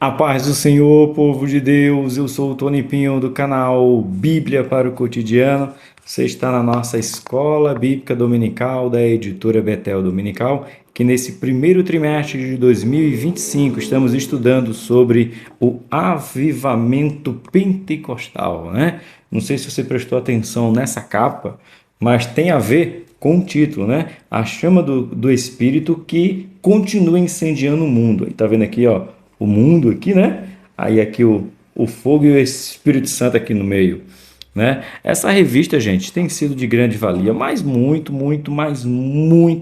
A paz do Senhor, povo de Deus, eu sou o Tony Pinho do canal Bíblia para o Cotidiano. Você está na nossa Escola Bíblica Dominical da editora Betel Dominical, que nesse primeiro trimestre de 2025 estamos estudando sobre o avivamento pentecostal, né? Não sei se você prestou atenção nessa capa, mas tem a ver com o título, né? A chama do Espírito que continua incendiando o mundo. E tá vendo aqui, ó, o mundo aqui, né? Aí aqui o fogo e o Espírito Santo aqui no meio, né? Essa revista, gente, tem sido de grande valia, mas muito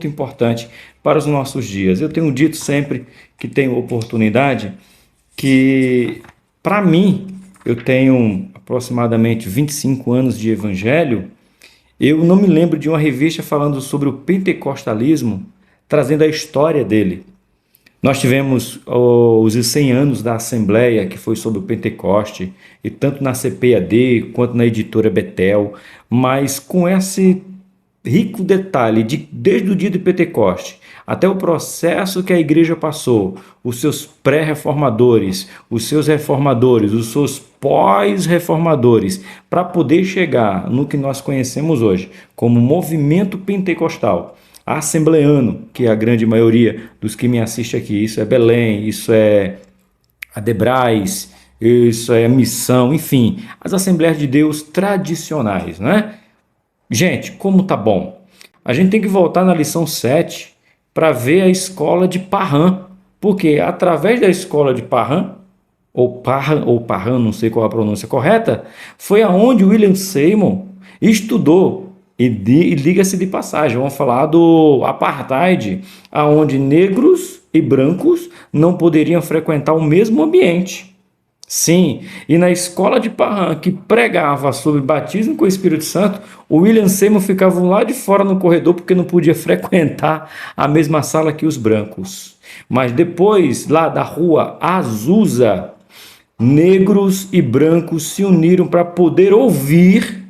importante para os nossos dias. Eu tenho dito sempre que tenho oportunidade que, para mim, eu tenho aproximadamente 25 anos de evangelho. Eu não me lembro de uma revista falando sobre o pentecostalismo, trazendo a história dele. Nós tivemos os 100 anos da Assembleia, que foi sobre o Pentecoste, e tanto na CPAD quanto na editora Betel, mas com esse rico detalhe de desde o dia do Pentecoste até o processo que a igreja passou, os seus pré-reformadores, os seus reformadores, os seus pós-reformadores, para poder chegar no que nós conhecemos hoje como movimento pentecostal, assembleano, que é a grande maioria dos que me assistem aqui. Isso é Belém, isso é Adebrais, isso é Missão, enfim, as Assembleias de Deus tradicionais, né? Gente, como tá bom. A gente tem que voltar na lição 7 para ver a escola de Parham, porque através da escola de Parham, ou Parham, não sei qual a pronúncia correta, foi aonde William Seymour estudou. E liga-se de passagem, vamos falar do apartheid, aonde negros e brancos não poderiam frequentar o mesmo ambiente. Sim, e na escola de Parham, que pregava sobre batismo com o Espírito Santo, o William Seymour ficava lá de fora no corredor porque não podia frequentar a mesma sala que os brancos. Mas depois, lá da rua Azusa, negros e brancos se uniram para poder ouvir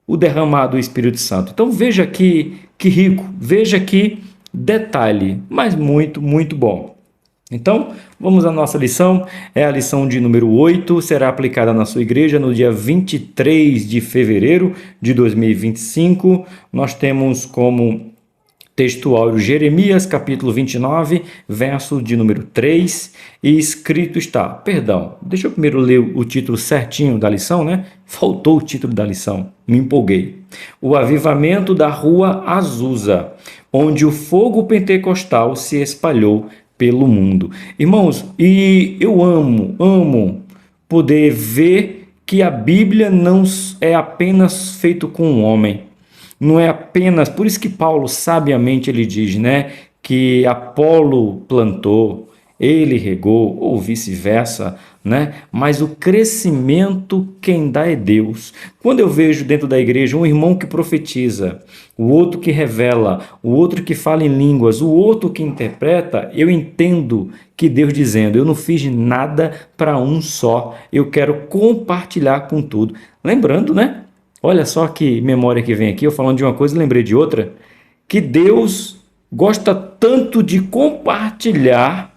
o derramado do Espírito Santo. Então veja que rico, veja que detalhe, mas muito bom. Então, vamos à nossa lição, é a lição de número 8, será aplicada na sua igreja no dia 23 de fevereiro de 2025. Nós temos como textual Jeremias, capítulo 29, verso de número 3, e escrito está, deixa eu primeiro ler o título certinho da lição, né? Faltou o título da lição, me empolguei. O avivamento da rua Azusa, onde o fogo pentecostal se espalhou pelo mundo. Irmãos, e eu amo poder ver que a Bíblia não é apenas feito com um homem. Não é apenas, por isso que Paulo sabiamente ele diz, né, que Apolo plantou, ele regou, ou vice-versa, né? Mas o crescimento quem dá é Deus. Quando eu vejo dentro da igreja um irmão que profetiza, o outro que revela, o outro que fala em línguas, o outro que interpreta, eu entendo que Deus dizendo, eu não fiz nada para um só, eu quero compartilhar com tudo. Lembrando, né? Olha só que memória que vem aqui, eu falando de uma coisa, lembrei de outra, que Deus gosta tanto de compartilhar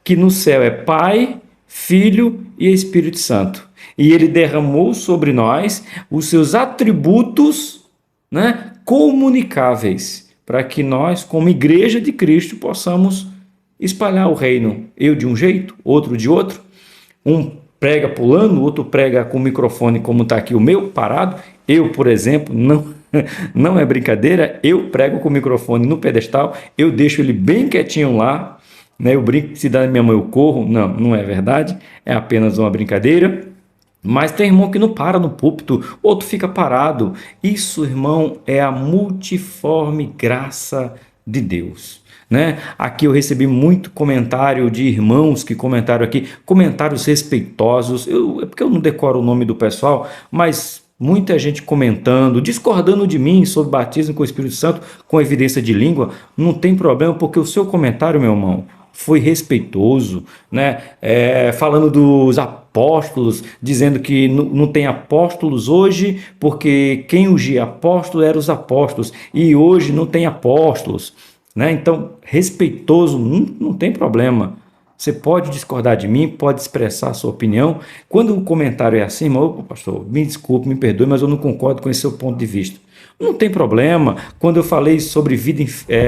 que no céu é Pai, Filho e Espírito Santo. E ele derramou sobre nós os seus atributos, né, comunicáveis, para que nós, como igreja de Cristo, possamos espalhar o reino. Eu de um jeito, outro de outro, um prega pulando, o outro prega com o microfone como está aqui o meu, parado. Eu, por exemplo, não é brincadeira, eu prego com o microfone no pedestal, eu deixo ele bem quietinho lá, né? Eu brinco que se dá na minha mão eu corro. Não é verdade, é apenas uma brincadeira. Mas tem irmão que não para no púlpito, outro fica parado. Isso, irmão, é a multiforme graça de Deus. Né? Aqui eu recebi muito comentário de irmãos que comentaram aqui, comentários respeitosos. É porque eu não decoro o nome do pessoal, mas muita gente comentando, discordando de mim sobre batismo com o Espírito Santo com evidência de língua. Não tem problema, porque o seu comentário, meu irmão, foi respeitoso, né? Falando dos apóstolos, dizendo que não tem apóstolos hoje, porque quem ungia apóstolo eram os apóstolos, e hoje não tem apóstolos, né? Então, respeitoso, não tem problema. Você pode discordar de mim, pode expressar a sua opinião. Quando o comentário é assim, ô pastor, me desculpe, me perdoe, mas eu não concordo com esse seu ponto de vista. Não tem problema. Quando eu falei sobre vida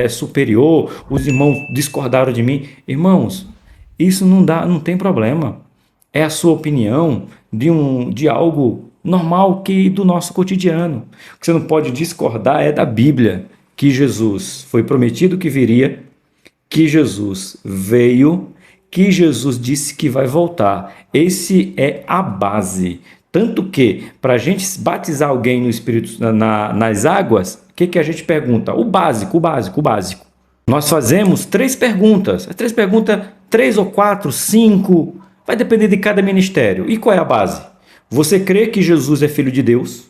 superior, os irmãos discordaram de mim. Irmãos, isso não tem problema. É a sua opinião de algo normal que do nosso cotidiano. O que você não pode discordar é da Bíblia, que Jesus foi prometido que viria, que Jesus veio, que Jesus disse que vai voltar. Esse é a base. Tanto que, para a gente batizar alguém no Espírito, nas águas, o que a gente pergunta? O básico. Nós fazemos 3 perguntas. As 3 perguntas, 3 ou 4, 5, vai depender de cada ministério. E qual é a base? Você crê que Jesus é Filho de Deus?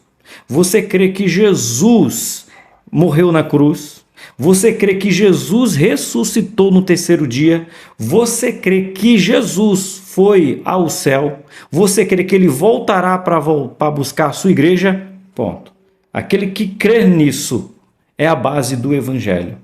Você crê que Jesus morreu na cruz? Você crê que Jesus ressuscitou no 3º dia? Você crê que Jesus foi ao céu? Você crê que ele voltará para buscar a sua igreja? Ponto. Aquele que crê nisso é a base do evangelho.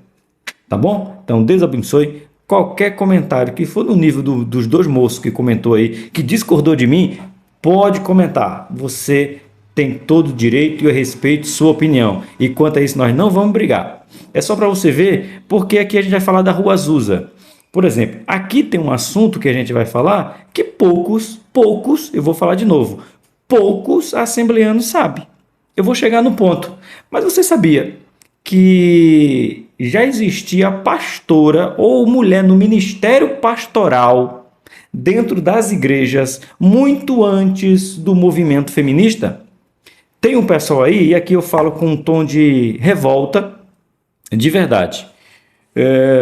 Tá bom? Então, Deus abençoe. Qualquer comentário que for no nível dos 2 moços que comentou aí, que discordou de mim, pode comentar. Você tem todo o direito e eu respeito sua opinião. E quanto a isso, nós não vamos brigar. É só para você ver, porque aqui a gente vai falar da Rua Azusa. Por exemplo, aqui tem um assunto que a gente vai falar que poucos, eu vou falar de novo, poucos assembleanos sabem. Eu vou chegar no ponto. Mas você sabia que já existia pastora ou mulher no ministério pastoral dentro das igrejas muito antes do movimento feminista? Tem um pessoal aí, e aqui eu falo com um tom de revolta, de verdade.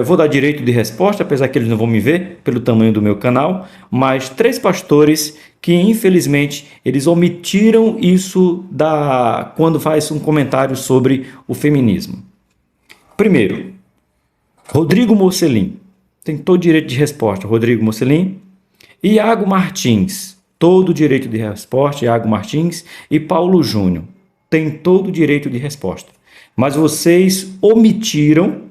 Vou dar direito de resposta, apesar que eles não vão me ver pelo tamanho do meu canal, mas 3 pastores que infelizmente eles omitiram isso quando faz um comentário sobre o feminismo. Primeiro, Rodrigo Mocelin, tem todo o direito de resposta, Rodrigo Mocelin. Iago Martins, todo o direito de resposta, Iago Martins. E Paulo Júnior, tem todo o direito de resposta. Mas vocês omitiram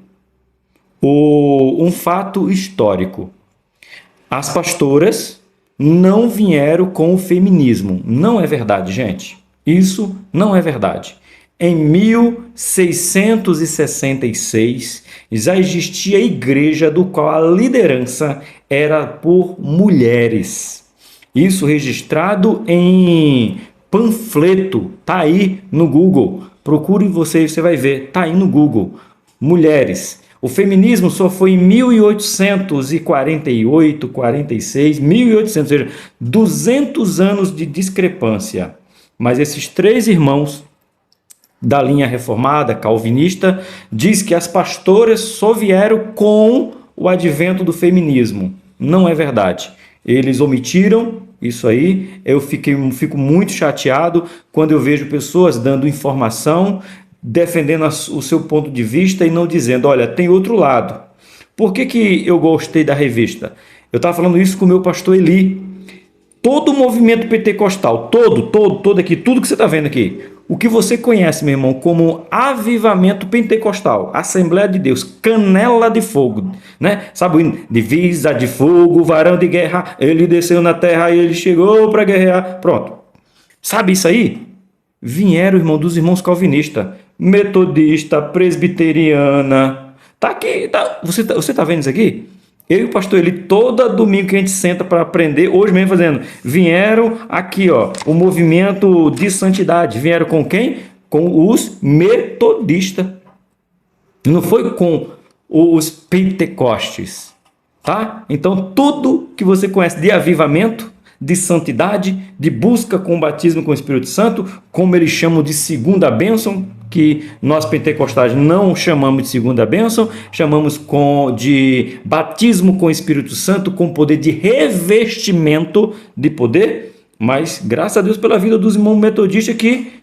um fato histórico. As pastoras não vieram com o feminismo. Não é verdade, gente. Isso não é verdade. Em 1666, já existia a igreja do qual a liderança era por mulheres. Isso registrado em panfleto. Tá aí no Google. Procure você vai ver. Tá aí no Google. Mulheres. O feminismo só foi em 1848, 46, 1800, ou seja, 200 anos de discrepância. Mas esses 3 irmãos da linha reformada, calvinista, diz que as pastoras só vieram com o advento do feminismo. Não é verdade. Eles omitiram isso aí. Eu fico muito chateado quando eu vejo pessoas dando informação, defendendo o seu ponto de vista e não dizendo, olha, tem outro lado. Por que eu gostei da revista? Eu estava falando isso com o meu pastor Eli. Todo o movimento pentecostal, todo aqui, tudo que você está vendo aqui, o que você conhece, meu irmão, como avivamento pentecostal, Assembleia de Deus, canela de fogo, né? Sabe o hino? Divisa de fogo, varão de guerra, ele desceu na terra e ele chegou para guerrear. Pronto. Sabe isso aí? Vieram, irmão, dos irmãos calvinistas, metodista, presbiteriana. Tá aqui, tá. Você tá vendo isso aqui? Eu e o pastor Eli, todo domingo que a gente senta para aprender, hoje mesmo fazendo, vieram aqui, ó, o movimento de santidade. Vieram com quem? Com os metodistas. Não foi com os pentecostes, tá? Então, tudo que você conhece de avivamento, de santidade, de busca com o batismo com o Espírito Santo, como eles chamam de segunda bênção, que nós pentecostais não chamamos de segunda bênção, chamamos de batismo com o Espírito Santo, com poder de revestimento de poder, mas graças a Deus pela vida dos irmãos metodistas que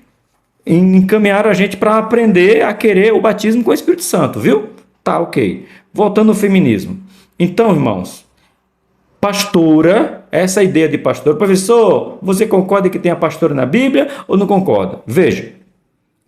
encaminharam a gente para aprender a querer o batismo com o Espírito Santo, viu? Tá, ok. Voltando ao feminismo. Então, irmãos, pastora, essa ideia de pastor, professor, você concorda que tem a pastora na Bíblia ou não concorda? Veja,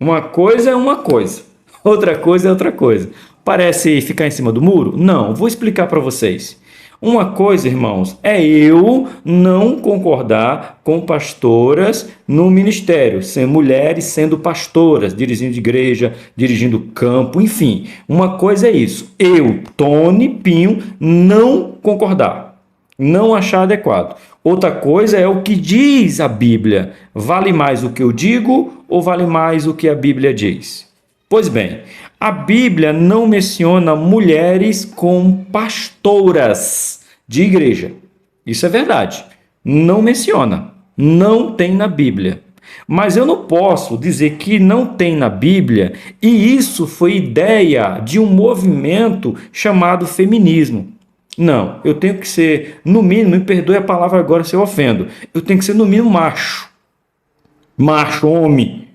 uma coisa é uma coisa, outra coisa é outra coisa. Parece ficar em cima do muro? Não, vou explicar para vocês. Uma coisa, irmãos, é eu não concordar com pastoras no ministério, sendo mulheres sendo pastoras, dirigindo igreja, dirigindo campo, enfim. Uma coisa é isso. Eu, Tony Pinho, não concordar, não achar adequado. Outra coisa é o que diz a Bíblia. Vale mais o que eu digo ou vale mais o que a Bíblia diz? Pois bem, a Bíblia não menciona mulheres como pastoras de igreja. Isso é verdade. Não menciona. Não tem na Bíblia. Mas eu não posso dizer que não tem na Bíblia, e isso foi ideia de um movimento chamado feminismo. Não, eu tenho que ser, no mínimo, me perdoe a palavra agora se eu ofendo, eu tenho que ser, no mínimo, macho, homem,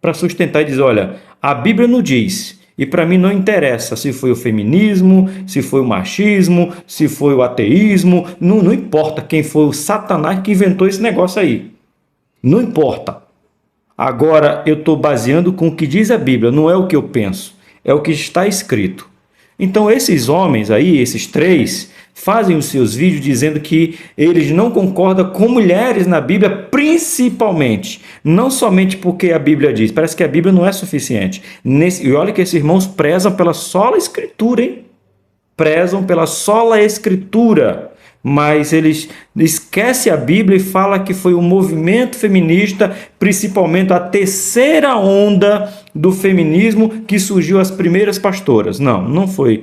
para sustentar e dizer, olha, a Bíblia não diz, e para mim não interessa se foi o feminismo, se foi o machismo, se foi o ateísmo, não importa quem foi o Satanás que inventou esse negócio aí, não importa. Agora eu estou baseando com o que diz a Bíblia, não é o que eu penso, é o que está escrito. Então esses homens aí, esses três, fazem os seus vídeos dizendo que eles não concordam com mulheres na Bíblia, principalmente. Não somente porque a Bíblia diz, parece que a Bíblia não é suficiente. E olha que esses irmãos prezam pela sola Escritura, hein? Prezam pela sola Escritura. Mas eles esquecem a Bíblia e falam que foi o movimento feminista, principalmente a terceira onda do feminismo, que surgiu as primeiras pastoras. Não foi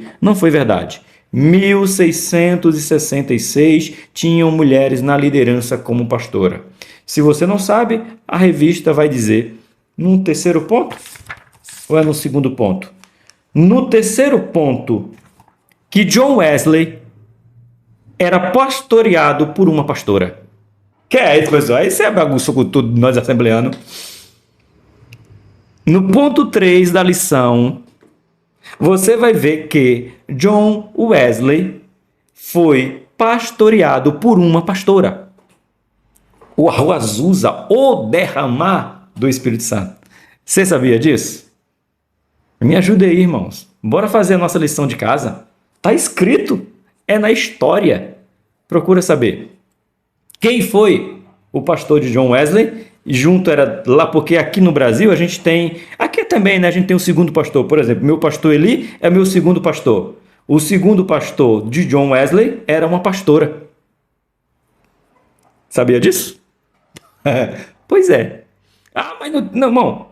verdade. 1666 tinham mulheres na liderança como pastora. Se você não sabe, a revista vai dizer no terceiro ponto ou é no segundo ponto? No terceiro ponto, que John Wesley era pastoreado por uma pastora. Que é isso, pessoal? Isso é bagunça com tudo nós assembleanos. No ponto 3 da lição, você vai ver que John Wesley foi pastoreado por uma pastora. O Azusa, o derramar do Espírito Santo. Você sabia disso? Me ajuda aí, irmãos. Bora fazer a nossa lição de casa. Está escrito. É na história. Procura saber. Quem foi o pastor de John Wesley? Junto era lá, porque aqui no Brasil a gente tem... Aqui também, né? A gente tem o segundo pastor. Por exemplo, meu pastor Eli é meu segundo pastor. O segundo pastor de John Wesley era uma pastora. Sabia disso? Pois é. Ah, mas não, irmão.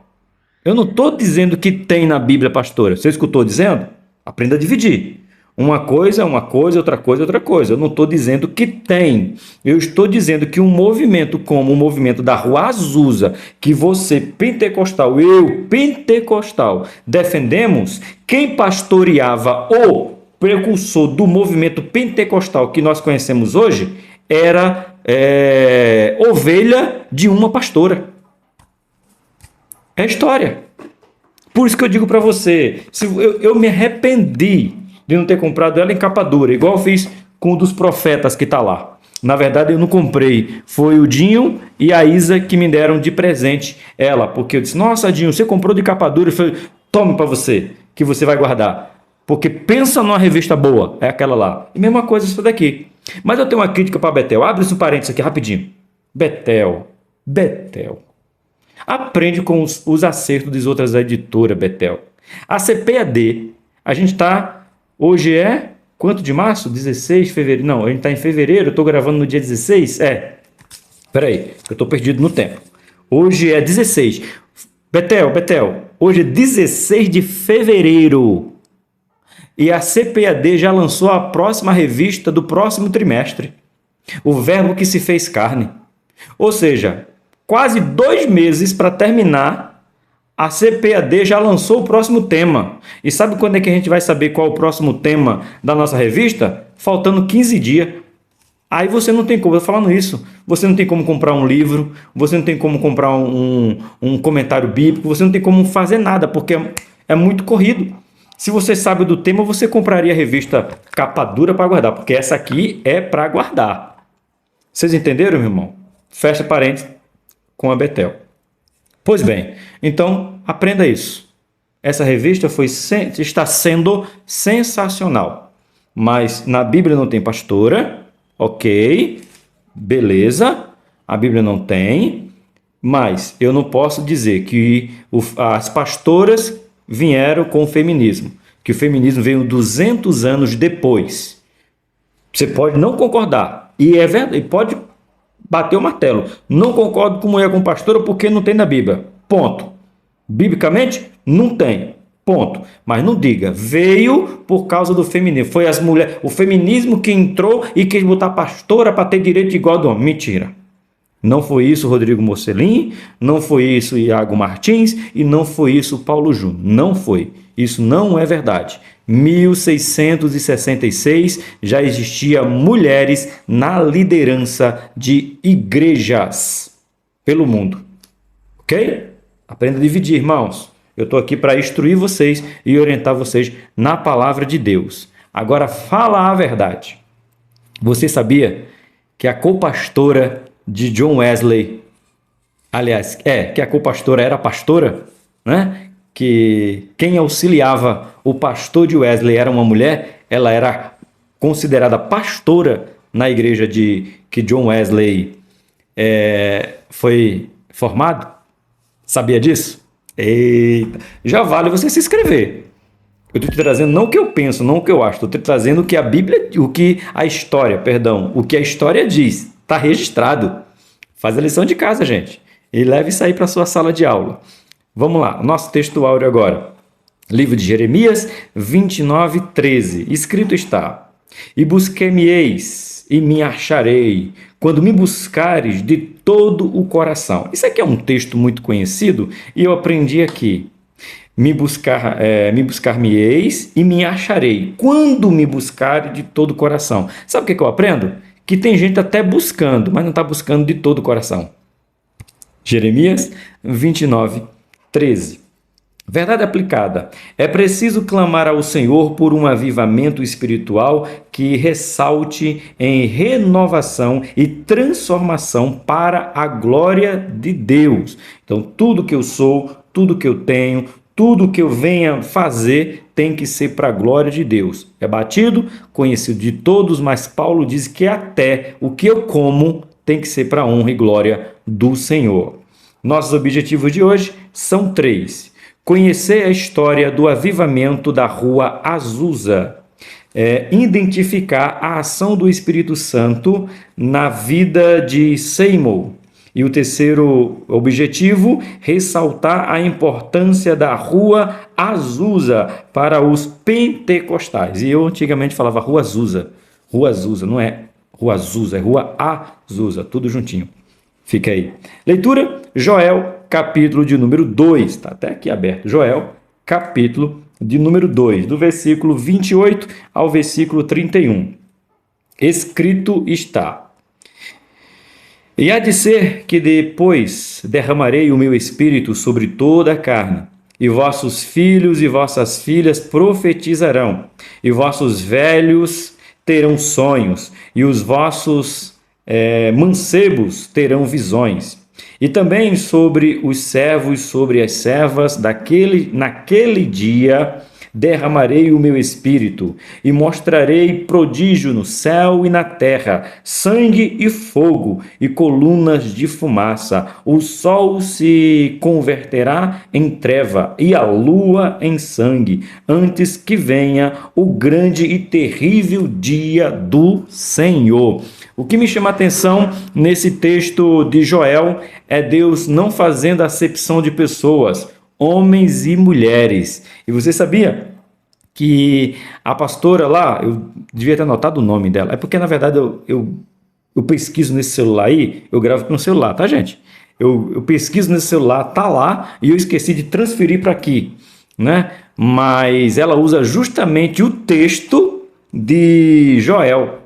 Eu não estou dizendo que tem na Bíblia pastora. Você escutou dizendo? Aprenda a dividir. Uma coisa é uma coisa, outra coisa é outra coisa. Eu não estou dizendo que tem. Eu estou dizendo que um movimento como o movimento da Rua Azusa, que você, pentecostal, eu, pentecostal, defendemos, quem pastoreava o precursor do movimento pentecostal que nós conhecemos hoje era ovelha de uma pastora. É história. Por isso que eu digo para você, eu me arrependi de não ter comprado ela em capa dura, igual eu fiz com um dos profetas que está lá. Na verdade, eu não comprei. Foi o Dinho e a Isa que me deram de presente ela, porque eu disse, nossa, Dinho, você comprou de capa dura? Eu falei, tome para você, que você vai guardar. Porque pensa numa revista boa, é aquela lá. E mesma coisa isso daqui. Mas eu tenho uma crítica para Betel. Abre esse parênteses aqui rapidinho. Betel. Aprende com os acertos das outras editoras, Betel. A CPAD, a gente está... Hoje é... Quanto de março? 16 de fevereiro. Não, a gente está em fevereiro, eu estou gravando no dia 16? Peraí, eu estou perdido no tempo. Hoje é 16. Betel, hoje é 16 de fevereiro. E a CPAD já lançou a próxima revista do próximo trimestre. O Verbo que se fez carne. Ou seja, quase 2 meses para terminar, a CPAD já lançou o próximo tema. E sabe quando é que a gente vai saber qual é o próximo tema da nossa revista? Faltando 15 dias. Aí você não tem como, eu falando isso, você não tem como comprar um livro, você não tem como comprar um comentário bíblico, você não tem como fazer nada, porque é muito corrido. Se você sabe do tema, você compraria a revista capa dura para guardar, porque essa aqui é para guardar. Vocês entenderam, meu irmão? Fecha parênteses com a Betel. Pois bem, então aprenda isso. Essa revista está sendo sensacional. mas na Bíblia não tem pastora, ok, beleza, a Bíblia não tem, mas eu não posso dizer que as pastoras vieram com o feminismo, que o feminismo veio 200 anos depois. Você pode não concordar, e é verdade, e pode bater o martelo. Não concordo com mulher com pastora porque não tem na Bíblia. Ponto. Biblicamente, não tem. Ponto. Mas não diga, veio por causa do feminismo. Foi as mulheres, o feminismo que entrou e quis botar pastora para ter direito igual do homem. Mentira. Não foi isso Rodrigo Mocelin, não foi isso Iago Martins e não foi isso Paulo Júnior. Não foi. Isso não é verdade. 1666 já existia mulheres na liderança de igrejas pelo mundo. Ok? Aprenda a dividir, irmãos. Eu estou aqui para instruir vocês e orientar vocês na palavra de Deus. Agora, fala a verdade. Você sabia que a copastora de John Wesley, aliás, que a copastora era pastora, né? Que quem auxiliava o pastor de Wesley era uma mulher, ela era considerada pastora na igreja que John Wesley foi formado. Sabia disso? Eita, já vale você se inscrever. Eu estou te trazendo não o que eu penso, não o que eu acho, estou te trazendo o que a Bíblia, o que a história diz. Está registrado. Faz a lição de casa, gente. E leve isso aí para a sua sala de aula. Vamos lá, nosso texto áureo agora. Livro de Jeremias 29, 13. Escrito está: E busquei-me-eis e me acharei, quando me buscares de todo o coração. Isso aqui é um texto muito conhecido e eu aprendi aqui. Me buscar-me-eis e me acharei, quando me buscares de todo o coração. Sabe o que eu aprendo? Que tem gente até buscando, mas não está buscando de todo o coração. Jeremias 29, 13. Verdade aplicada. É preciso clamar ao Senhor por um avivamento espiritual que ressalte em renovação e transformação para a glória de Deus. Então, tudo que eu sou, tudo que eu tenho, tudo que eu venha fazer tem que ser para a glória de Deus. É batido, conhecido de todos, mas Paulo diz que até o que eu como tem que ser para a honra e glória do Senhor. Nossos objetivos de hoje são 3. Conhecer a história do avivamento da Rua Azusa. Identificar a ação do Espírito Santo na vida de Seymour. E o terceiro objetivo, ressaltar a importância da Rua Azusa para os pentecostais. E eu antigamente falava Rua Azusa. Rua Azusa, não é Rua Azusa, é Rua Azusa, tudo juntinho. Fica aí. Leitura, Joel, capítulo de número 2. Está até aqui aberto. Joel, capítulo de número 2, do versículo 28 ao versículo 31. Escrito está: E há de ser que depois derramarei o meu espírito sobre toda a carne, e vossos filhos e vossas filhas profetizarão, e vossos velhos terão sonhos, e os vossos mancebos terão visões. E também sobre os servos, sobre as servas, naquele dia derramarei o meu espírito, e mostrarei prodígio no céu e na terra, sangue e fogo, e colunas de fumaça. O sol se converterá em treva, e a lua em sangue, antes que venha o grande e terrível dia do Senhor. O que me chama a atenção nesse texto de Joel é Deus não fazendo acepção de pessoas, homens e mulheres. E você sabia que a pastora lá, eu devia ter anotado o nome dela, é porque na verdade eu pesquiso nesse celular aí, eu gravo com o celular, tá, gente? Eu pesquiso nesse celular, tá lá, e eu esqueci de transferir para aqui, né? Mas ela usa justamente o texto de Joel,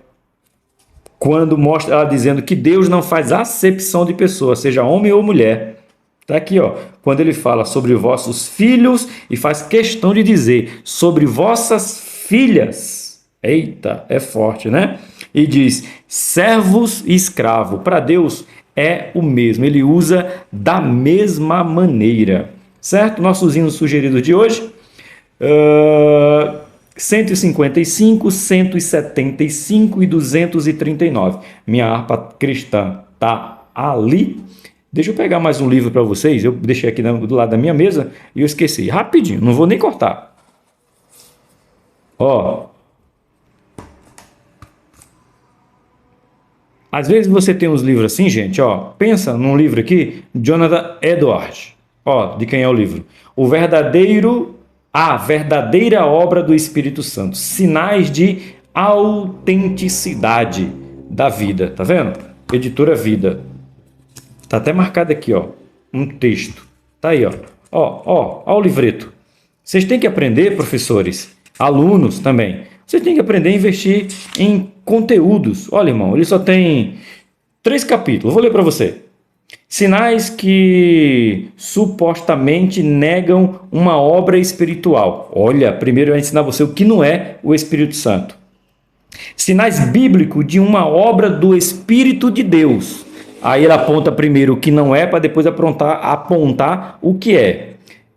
quando mostra ela dizendo que Deus não faz acepção de pessoa, seja homem ou mulher. Está aqui, ó, quando ele fala sobre vossos filhos e faz questão de dizer sobre vossas filhas. Eita, é forte, né? E diz servos e escravo. Para Deus é o mesmo, ele usa da mesma maneira. Certo? Nossos hinos sugeridos de hoje. 155, 175 e 239. Minha harpa cristã tá ali. Deixa eu pegar mais um livro para vocês. Eu deixei aqui do lado da minha mesa e eu esqueci. Rapidinho, não vou nem cortar. Ó. Às vezes você tem uns livros assim, gente, ó. Pensa num livro aqui, Jonathan Edwards. Ó, de quem é o livro? A verdadeira obra do Espírito Santo. Sinais de autenticidade da vida. Tá vendo? Editora Vida. Tá até marcado aqui, ó. Um texto. Tá aí, ó. Ó o livreto. Vocês têm que aprender, professores, alunos também. Vocês têm que aprender a investir em conteúdos. Olha, irmão, ele só tem 3 capítulos. Vou ler para você. Sinais que supostamente negam uma obra espiritual. Olha, primeiro eu vou ensinar você o que não é o Espírito Santo. Sinais bíblicos de uma obra do Espírito de Deus. Aí ele aponta primeiro o que não é, para depois apontar o que é.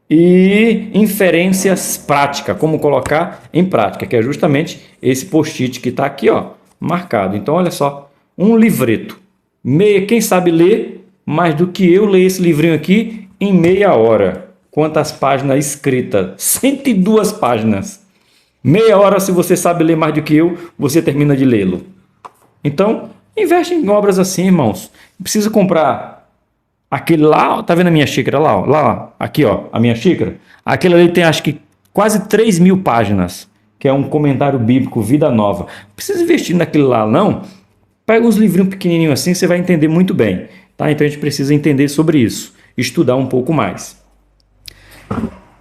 E inferências práticas, como colocar em prática, que é justamente esse post-it que está aqui, ó, marcado. Então, olha só, um livreto. Quem sabe ler mais do que eu ler esse livrinho aqui em meia hora. Quantas páginas escritas? 102 páginas. Meia hora, se você sabe ler mais do que eu, você termina de lê-lo. Então, investe em obras assim, irmãos. Precisa comprar aquele lá, tá vendo a minha xícara lá? Lá, aqui, ó, a minha xícara. Aquele ali tem, acho que, quase 3.000 páginas, que é um comentário bíblico, Vida Nova. Não precisa investir naquele lá, não. Pega uns livrinhos pequenininhos assim, você vai entender muito bem. Tá? Então, a gente precisa entender sobre isso. Estudar um pouco mais.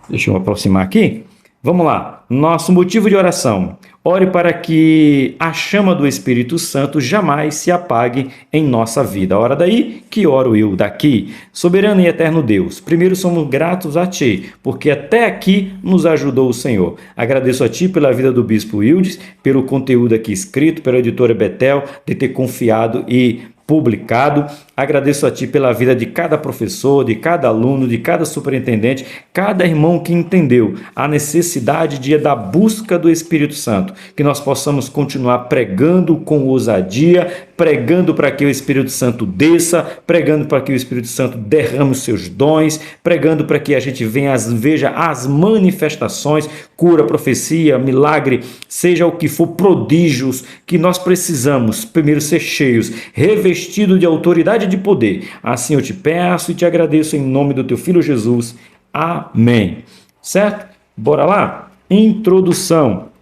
Deixa eu aproximar aqui. Vamos lá. Nosso motivo de oração. Ore para que a chama do Espírito Santo jamais se apague em nossa vida. Ora daí que oro eu daqui. Soberano e eterno Deus, primeiro somos gratos a Ti, porque até aqui nos ajudou o Senhor. Agradeço a Ti pela vida do Bispo Wildes, pelo conteúdo aqui escrito, pela editora Betel, de ter confiado e publicado. Agradeço a Ti pela vida de cada professor, de cada aluno, de cada superintendente, cada irmão que entendeu a necessidade da busca do Espírito Santo, que nós possamos continuar pregando com ousadia, pregando para que o Espírito Santo desça, pregando para que o Espírito Santo derrame os seus dons, pregando para que a gente veja as manifestações, cura, profecia, milagre, seja o que for, prodígios, que nós precisamos primeiro ser cheios, revestidos de autoridade e de poder. Assim eu te peço e te agradeço em nome do teu Filho Jesus. Amém. Certo? Bora lá? Introdução.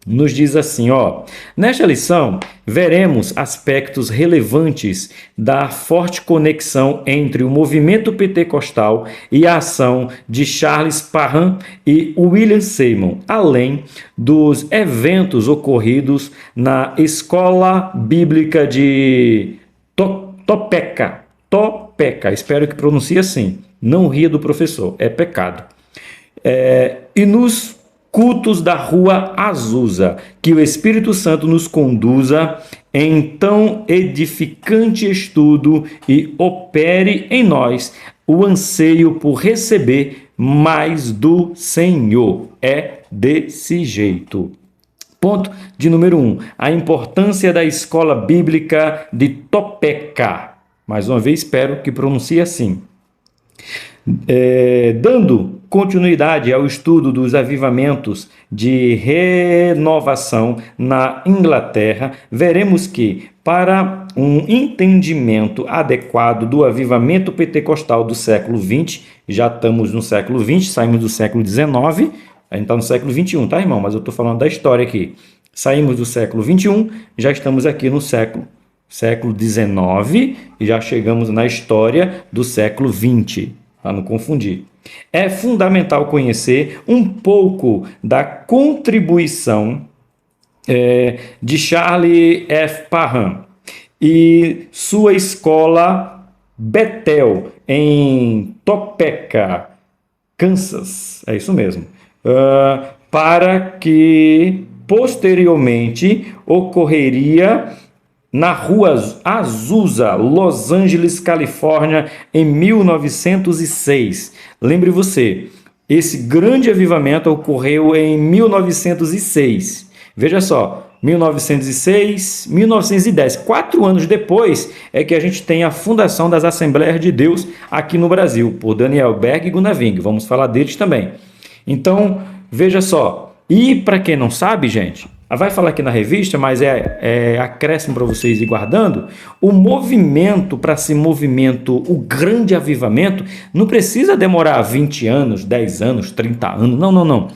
Nos diz assim, ó. Nesta lição, veremos aspectos relevantes da forte conexão entre o movimento pentecostal e a ação de Charles Parham e William Seymour, além dos eventos ocorridos na Escola Bíblica de Topeka, espero que pronuncie assim, não ria do professor, é pecado. E nos cultos da Rua Azusa, que o Espírito Santo nos conduza em tão edificante estudo e opere em nós o anseio por receber mais do Senhor. É desse jeito. Ponto de número 1. A importância da escola bíblica de Topeka. Mais uma vez, espero que pronuncie assim. Dando continuidade ao estudo dos avivamentos de renovação na Inglaterra, veremos que, para um entendimento adequado do avivamento pentecostal do século XX, já estamos no século XX, saímos do século XIX, a gente está no século XXI, tá, irmão? Mas eu estou falando da história aqui. Saímos do século XXI, já estamos aqui no século XIX e já chegamos na história do século XX, para não confundir. É fundamental conhecer um pouco da contribuição de Charles F. Parham e sua escola Betel, em Topeka, Kansas, é isso mesmo, para que posteriormente ocorreria na Rua Azusa, Los Angeles, Califórnia, em 1906. Lembre você, Esse grande avivamento ocorreu em 1906. Veja só, 1906, 1910, 4 anos depois é que a gente tem a fundação das Assembleias de Deus aqui no Brasil, por Daniel Berg e Gunnar Wing. Vamos falar deles também. Então, veja só. E para quem não sabe, gente, vai falar aqui na revista, mas é acréscimo para vocês ir guardando, o movimento, para ser movimento, o grande avivamento, não precisa demorar 20 anos, 10 anos, 30 anos, não.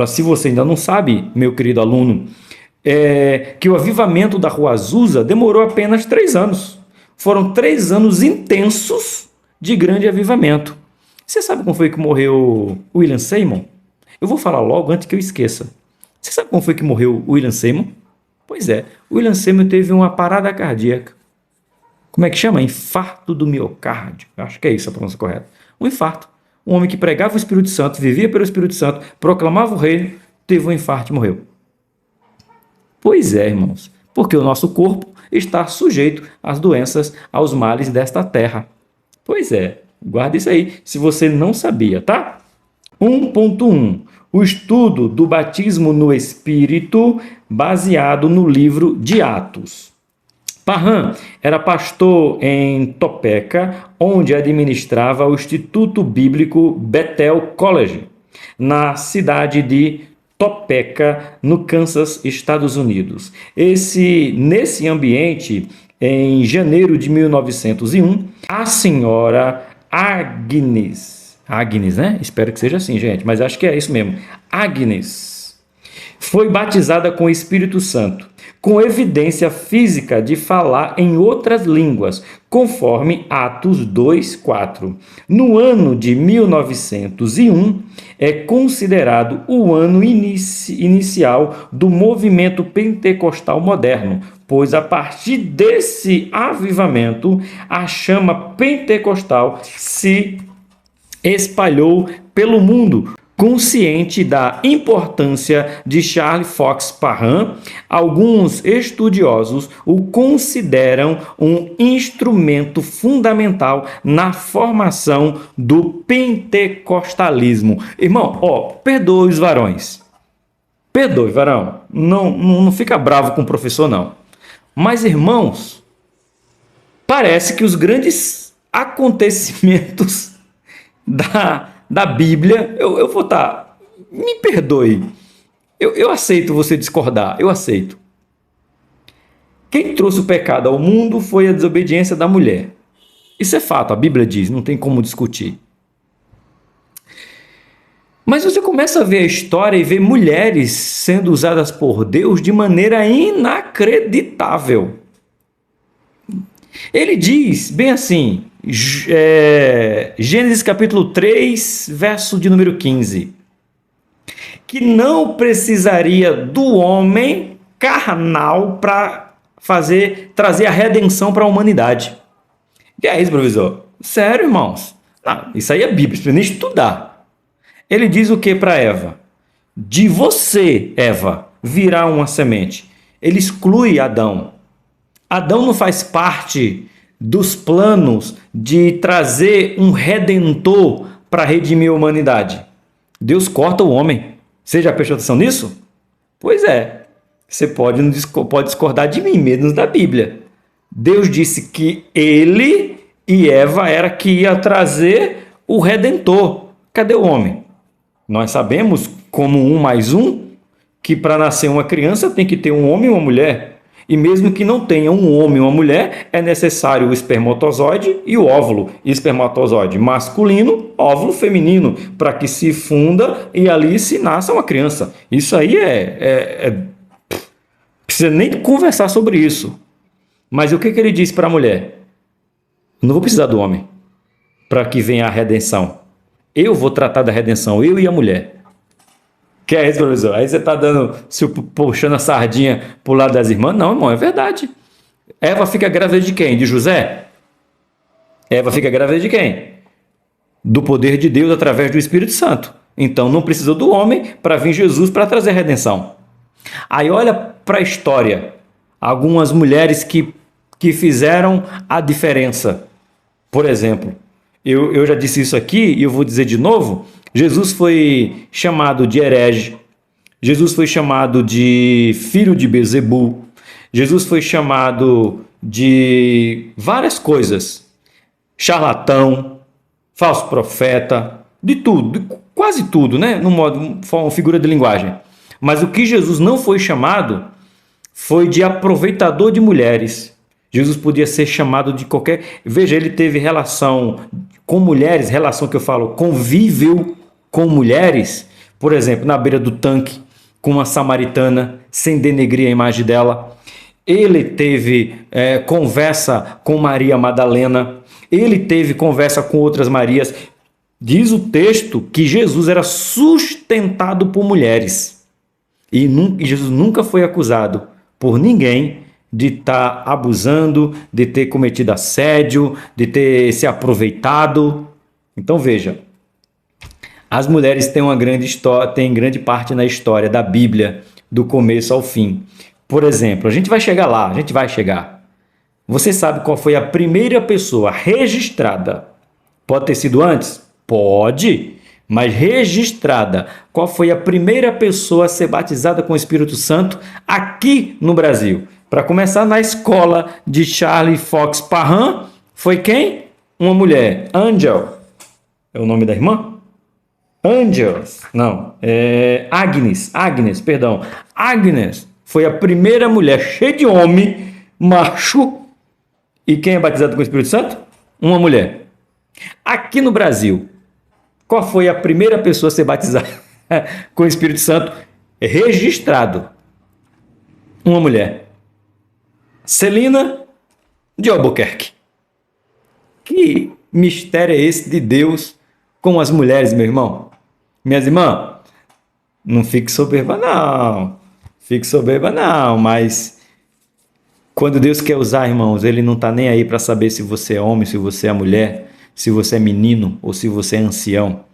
Se você ainda não sabe, meu querido aluno, que o avivamento da Rua Azusa demorou apenas 3 anos. Foram 3 anos intensos de grande avivamento. Você sabe como foi que morreu William Seymour? Eu vou falar logo antes que eu esqueça. Você sabe como foi que morreu William Seymour? Pois é, William Seymour teve uma parada cardíaca. Como é que chama? Infarto do miocárdio. Acho que é isso a pronúncia correta. Um infarto. Um homem que pregava o Espírito Santo, vivia pelo Espírito Santo, proclamava o reino, teve um infarto e morreu. Pois é, irmãos, porque o nosso corpo está sujeito às doenças, aos males desta terra. Pois é, guarda isso aí, se você não sabia, tá? 1.1. O estudo do batismo no Espírito baseado no livro de Atos. Parham era pastor em Topeka, onde administrava o Instituto Bíblico Bethel College, na cidade de Topeka, no Kansas, Estados Unidos. Nesse ambiente, em janeiro de 1901, a senhora Agnes, né? Espero que seja assim, gente, mas acho que é isso mesmo. Agnes foi batizada com o Espírito Santo, com evidência física de falar em outras línguas, conforme Atos 2:4. No ano de 1901, é considerado o ano inicial do movimento pentecostal moderno, pois a partir desse avivamento, a chama pentecostal se espalhou pelo mundo. Consciente da importância de Charles Fox Parham, alguns estudiosos o consideram um instrumento fundamental na formação do pentecostalismo. Irmão, perdoe os varões. Perdoe, varão. Não fica bravo com o professor, não. Mas, irmãos, parece que os grandes acontecimentos da Bíblia, eu vou estar, me perdoe, eu aceito você discordar, eu aceito. Quem trouxe o pecado ao mundo foi a desobediência da mulher. Isso é fato, a Bíblia diz, não tem como discutir. Mas você começa a ver a história e ver mulheres sendo usadas por Deus de maneira inacreditável. Ele diz, bem assim, Gênesis capítulo 3, verso de número 15, que não precisaria do homem carnal para trazer a redenção para a humanidade. Que é isso, professor? Sério, irmãos? Não, isso aí é Bíblia, você precisa nem estudar. Ele diz o que para Eva? De você, Eva, virá uma semente. Ele exclui Adão. Adão não faz parte dos planos de trazer um redentor para redimir a humanidade. Deus corta o homem. Você já prestou atenção nisso? Pois é. Você pode discordar de mim, menos da Bíblia. Deus disse que ele e Eva era que ia trazer o redentor. Cadê o homem? Nós sabemos, como 1 mais 1, que para nascer uma criança tem que ter um homem e uma mulher. E mesmo que não tenha um homem e uma mulher, é necessário o espermatozoide e o óvulo. Espermatozoide masculino, óvulo feminino, para que se funda e ali se nasça uma criança. Isso aí precisa nem conversar sobre isso. Mas o que ele disse para a mulher? Não vou precisar do homem para que venha a redenção. Eu vou tratar da redenção, eu e a mulher. Que é isso, professor? Aí você está puxando a sardinha para o lado das irmãs? Não, irmão, é verdade. Eva fica grávida de quem? De José? Eva fica grávida de quem? Do poder de Deus através do Espírito Santo. Então não precisou do homem para vir Jesus para trazer a redenção. Aí olha para a história. Algumas mulheres que fizeram a diferença. Por exemplo, Eu já disse isso aqui e eu vou dizer de novo. Jesus foi chamado de herege. Jesus foi chamado de filho de Bezebu. Jesus foi chamado de várias coisas. Charlatão, falso profeta, de tudo, de quase tudo, né? No modo, uma figura de linguagem. Mas o que Jesus não foi chamado foi de aproveitador de mulheres. Jesus podia ser chamado de qualquer... Veja, ele teve relação com mulheres, relação que eu falo, convívio com mulheres, por exemplo, na beira do tanque, com uma samaritana, sem denegrir a imagem dela. Ele teve conversa com Maria Madalena, ele teve conversa com outras Marias. Diz o texto que Jesus era sustentado por mulheres. E Jesus nunca foi acusado por ninguém de estar abusando, de ter cometido assédio, de ter se aproveitado. Então veja, as mulheres têm uma grande história, têm grande parte na história da Bíblia, do começo ao fim. Por exemplo, a gente vai chegar lá, a gente vai chegar. Você sabe qual foi a primeira pessoa registrada? Pode ter sido antes? Pode, mas registrada. Qual foi a primeira pessoa a ser batizada com o Espírito Santo aqui no Brasil? Para começar, na escola de Charlie Fox Parham, foi quem? Uma mulher, Angel. É o nome da irmã? Angels. Não, Agnes, perdão. Agnes foi a primeira mulher cheia de homem, macho. E quem é batizado com o Espírito Santo? Uma mulher. Aqui no Brasil, qual foi a primeira pessoa a ser batizada com o Espírito Santo registrado? Uma mulher. Celina de Albuquerque. Que mistério é esse de Deus com as mulheres, meu irmão? Minhas irmãs, não fique soberba não. Fique soberba não, mas quando Deus quer usar, irmãos, Ele não está nem aí para saber se você é homem, se você é mulher, se você é menino ou se você é ancião.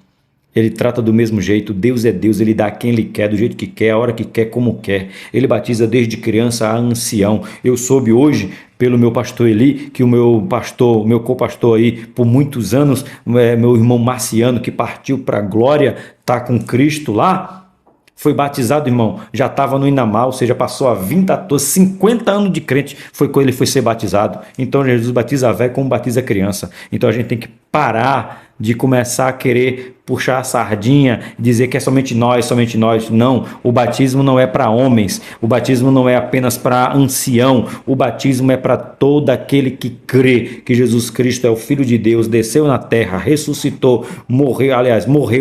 Ele trata do mesmo jeito. Deus é Deus, Ele dá a quem Ele quer, do jeito que quer, a hora que quer, como quer. Ele batiza desde criança a ancião. Eu soube hoje, pelo meu pastor Eli, que o meu pastor, meu co-pastor aí, por muitos anos, meu irmão Marciano, que partiu para a glória, está com Cristo lá, foi batizado, irmão, já estava no Inamar, ou seja, passou a 20, 50 anos de crente, foi quando ele foi ser batizado. Então Jesus batiza a velho como batiza a criança. Então a gente tem que parar de começar a querer puxar a sardinha, dizer que é somente nós, somente nós. Não, o batismo não é para homens, o batismo não é apenas para ancião, o batismo é para todo aquele que crê que Jesus Cristo é o Filho de Deus, desceu na terra, ressuscitou, morreu,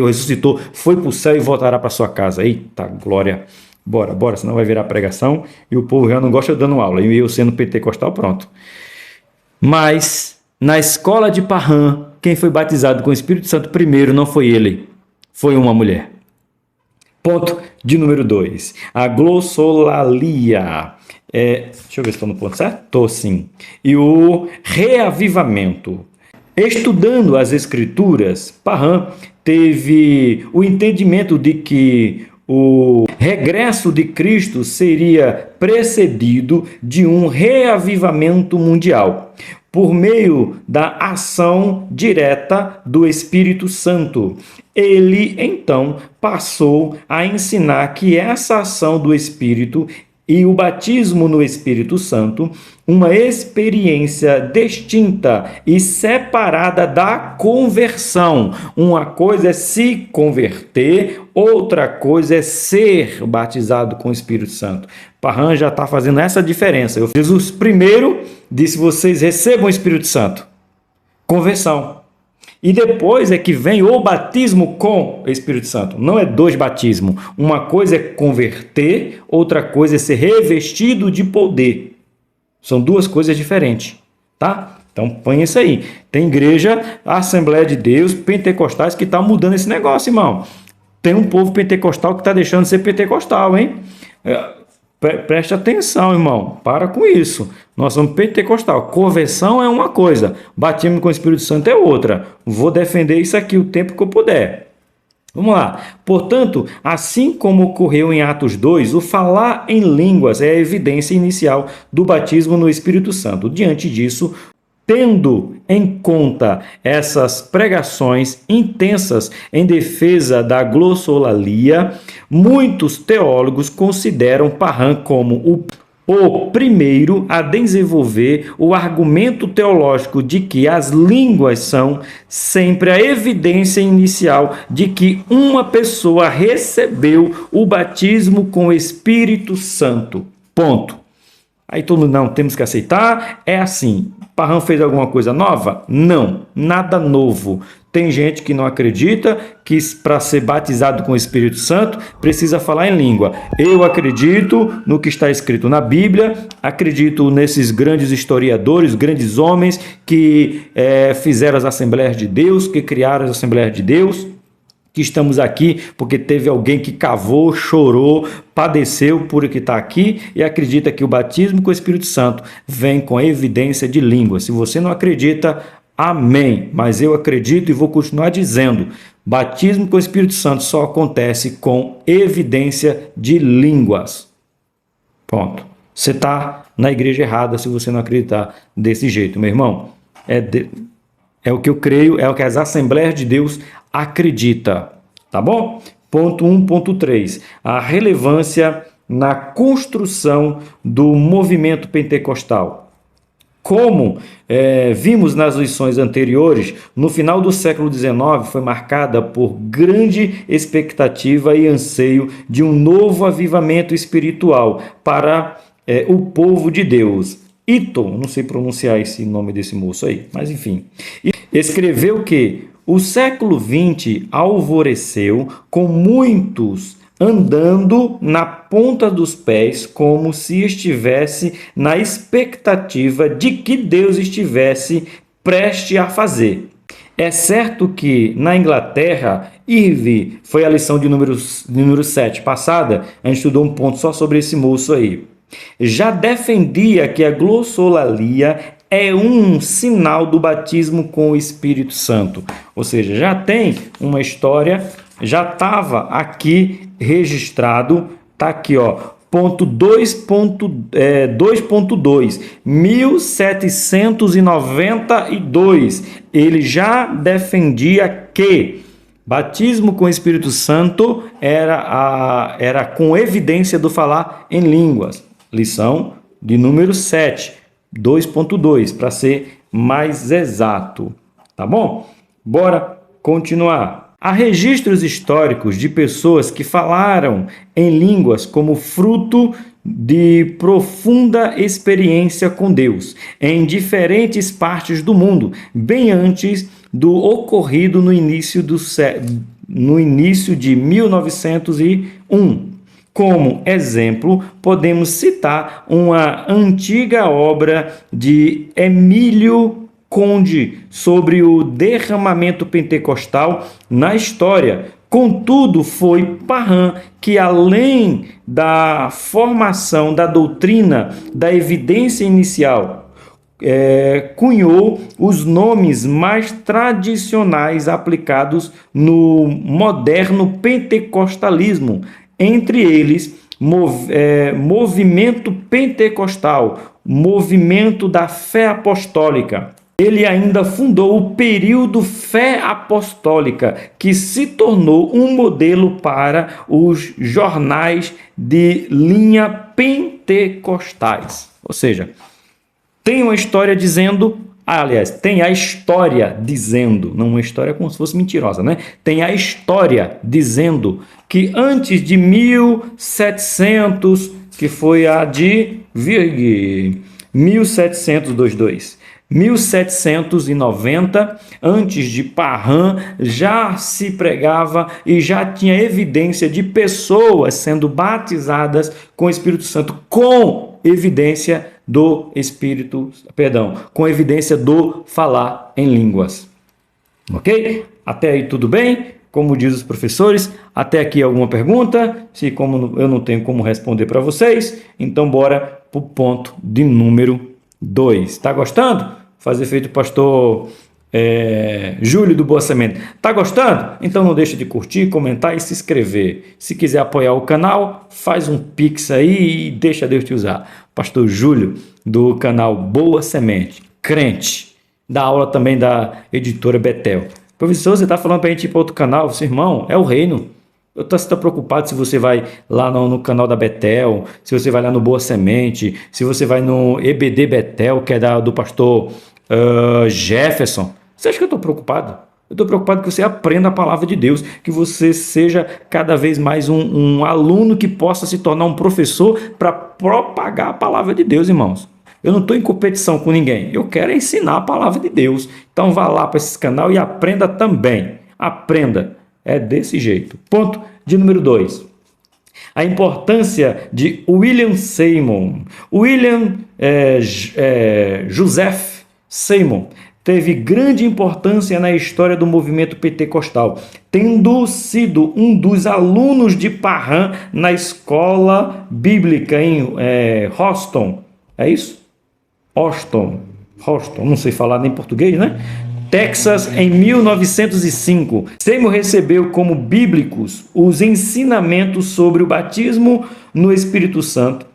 ressuscitou, foi para o céu e voltará para sua casa. Eita glória! Bora, senão vai virar pregação e o povo já não gosta de dando aula, e eu sendo pentecostal, pronto. Mas na escola de Parham, quem foi batizado com o Espírito Santo primeiro não foi ele, foi uma mulher. Ponto de número 2. A glossolalia. Deixa eu ver se estou no ponto certo. Estou sim. E o reavivamento. Estudando as Escrituras, Parham teve o entendimento de que o regresso de Cristo seria precedido de um reavivamento mundial, por meio da ação direta do Espírito Santo. Ele, então, passou a ensinar que essa ação do Espírito e o batismo no Espírito Santo, uma experiência distinta e separada da conversão. Uma coisa é se converter, outra coisa é ser batizado com o Espírito Santo. Parham já está fazendo essa diferença. Jesus primeiro disse: vocês recebam o Espírito Santo. Conversão. E depois é que vem o batismo com o Espírito Santo. Não é dois batismos. Uma coisa é converter, outra coisa é ser revestido de poder. São duas coisas diferentes, tá? Então põe isso aí. Tem igreja, Assembleia de Deus, pentecostais que está mudando esse negócio, irmão. Tem um povo pentecostal que está deixando de ser pentecostal, hein? Preste atenção, irmão. Para com isso. Nós somos pentecostal. Conversão é uma coisa. Batismo com o Espírito Santo é outra. Vou defender isso aqui o tempo que eu puder. Vamos lá. Portanto, assim como ocorreu em Atos 2, o falar em línguas é a evidência inicial do batismo no Espírito Santo. Diante disso, Tendo em conta essas pregações intensas em defesa da glossolalia, muitos teólogos consideram Parham como o primeiro a desenvolver o argumento teológico de que as línguas são sempre a evidência inicial de que uma pessoa recebeu o batismo com o Espírito Santo. Ponto. Aí todo mundo, não, temos que aceitar, é assim. Parham fez alguma coisa nova? Não, nada novo. Tem gente que não acredita que para ser batizado com o Espírito Santo precisa falar em língua. Eu acredito no que está escrito na Bíblia, acredito nesses grandes historiadores, grandes homens que fizeram as Assembleias de Deus, que criaram as Assembleias de Deus, que estamos aqui porque teve alguém que cavou, chorou, padeceu por que está aqui e acredita que o batismo com o Espírito Santo vem com a evidência de língua. Se você não acredita, amém. Mas eu acredito e vou continuar dizendo, batismo com o Espírito Santo só acontece com evidência de línguas. Ponto. Você está na igreja errada se você não acreditar desse jeito, meu irmão. É o que eu creio, é o que as Assembleias de Deus acredita, tá bom? Ponto 1.3. A relevância na construção do movimento pentecostal. Como vimos nas lições anteriores, no final do século XIX foi marcada por grande expectativa e anseio de um novo avivamento espiritual para o povo de Deus. Eaton, não sei pronunciar esse nome desse moço aí, mas enfim, escreveu que o século XX alvoreceu com muitos andando na ponta dos pés como se estivesse na expectativa de que Deus estivesse prestes a fazer. É certo que na Inglaterra, Irving, foi a lição de número 7 passada, a gente estudou um ponto só sobre esse moço aí. Já defendia que a glossolalia é um sinal do batismo com o Espírito Santo. Ou seja, já tem uma história, já estava aqui registrado, está aqui, ó, ponto 2.2, 1792, ele já defendia que batismo com o Espírito Santo era com evidência do falar em línguas. Lição de número 7, 2.2, para ser mais exato. Tá bom? Bora continuar. Há registros históricos de pessoas que falaram em línguas como fruto de profunda experiência com Deus, em diferentes partes do mundo, bem antes do ocorrido no início de 1901. Como exemplo, podemos citar uma antiga obra de Emílio Conde sobre o derramamento pentecostal na história. Contudo, foi Parham que, além da formação da doutrina da evidência inicial, cunhou os nomes mais tradicionais aplicados no moderno pentecostalismo, entre eles movimento pentecostal, movimento da fé apostólica. Ele ainda fundou o período fé apostólica, que se tornou um modelo para os jornais de linha pentecostais. Ou seja, tem uma história dizendo, aliás, tem a história dizendo, não uma história como se fosse mentirosa, né? Tem a história dizendo que antes de 1700, que foi a de 1790, antes de Parham, já se pregava e já tinha evidência de pessoas sendo batizadas com o Espírito Santo, com evidência do com evidência do falar em línguas. Ok? Até aí tudo bem? Como diz os professores, até aqui alguma pergunta? Se como eu não tenho como responder para vocês, então bora para o ponto de número 2. Está gostando? Fazer feito o pastor Júlio do Boa Semente. Está gostando? Então não deixe de curtir, comentar e se inscrever. Se quiser apoiar o canal, faz um pix aí e deixa Deus te usar. Pastor Júlio do canal Boa Semente. Crente. da aula também da editora Betel. Professor, você está falando para a gente ir para outro canal? Você, irmão, é o reino. Você está preocupado se você vai lá no canal da Betel, se você vai lá no Boa Semente, se você vai no EBD Betel, que é do pastor Jefferson. Você acha que eu estou preocupado? Eu estou preocupado que você aprenda a palavra de Deus, que você seja cada vez mais um aluno que possa se tornar um professor para propagar a palavra de Deus, irmãos. Eu não estou em competição com ninguém, eu quero ensinar a palavra de Deus. Então vá lá para esse canal e aprenda também. Aprenda, é desse jeito. Ponto de número 2. A importância de William Seymour. Joseph Seymour teve grande importância na história do movimento pentecostal, tendo sido um dos alunos de Parham na escola bíblica em Houston. É isso? Houston, não sei falar nem português, né? Texas, em 1905. Seymour recebeu como bíblicos os ensinamentos sobre o batismo no Espírito Santo,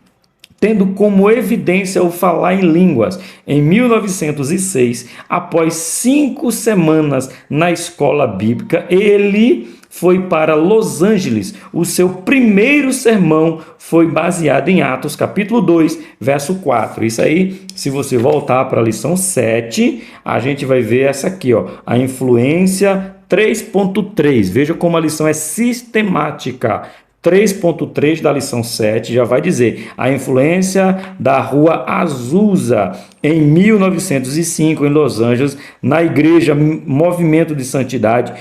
tendo como evidência o falar em línguas. Em 1906, após 5 semanas na escola bíblica, ele foi para Los Angeles. O seu primeiro sermão foi baseado em Atos, capítulo 2, verso 4. Isso aí, se você voltar para a lição 7, a gente vai ver essa aqui, ó, a influência 3.3. Veja como a lição é sistemática. 3.3 da lição 7 já vai dizer a influência da Rua Azusa em 1905 em Los Angeles, na igreja Movimento de Santidade,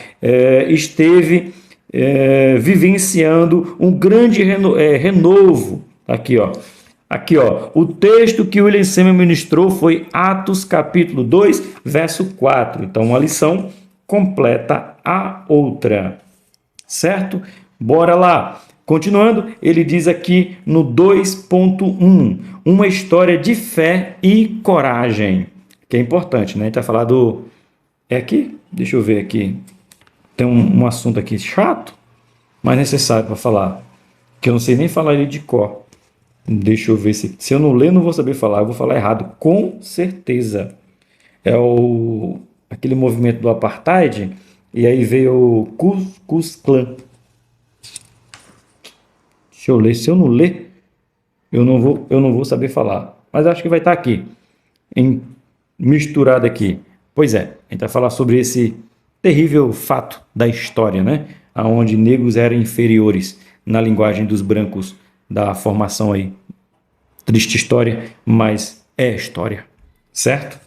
esteve vivenciando um grande renovo. Aqui, ó. O texto que William Seymour ministrou foi Atos capítulo 2, verso 4. Então, uma lição completa a outra. Certo? Bora lá. Continuando, ele diz aqui no 2.1, uma história de fé e coragem, que é importante, né? A gente vai falar do... É aqui? Deixa eu ver aqui. Tem um assunto aqui chato, mas necessário para falar, que eu não sei nem falar ele de cor. Deixa eu ver se eu não ler, não vou saber falar, eu vou falar errado, com certeza. É aquele movimento do apartheid, e aí veio o Ku Klux Klan. Deixa eu ler. Se eu não ler, eu não vou saber falar. Mas acho que vai estar aqui, misturado aqui. Pois é, a gente vai falar sobre esse terrível fato da história, né? Onde negros eram inferiores na linguagem dos brancos da formação aí. Triste história, mas é história, certo?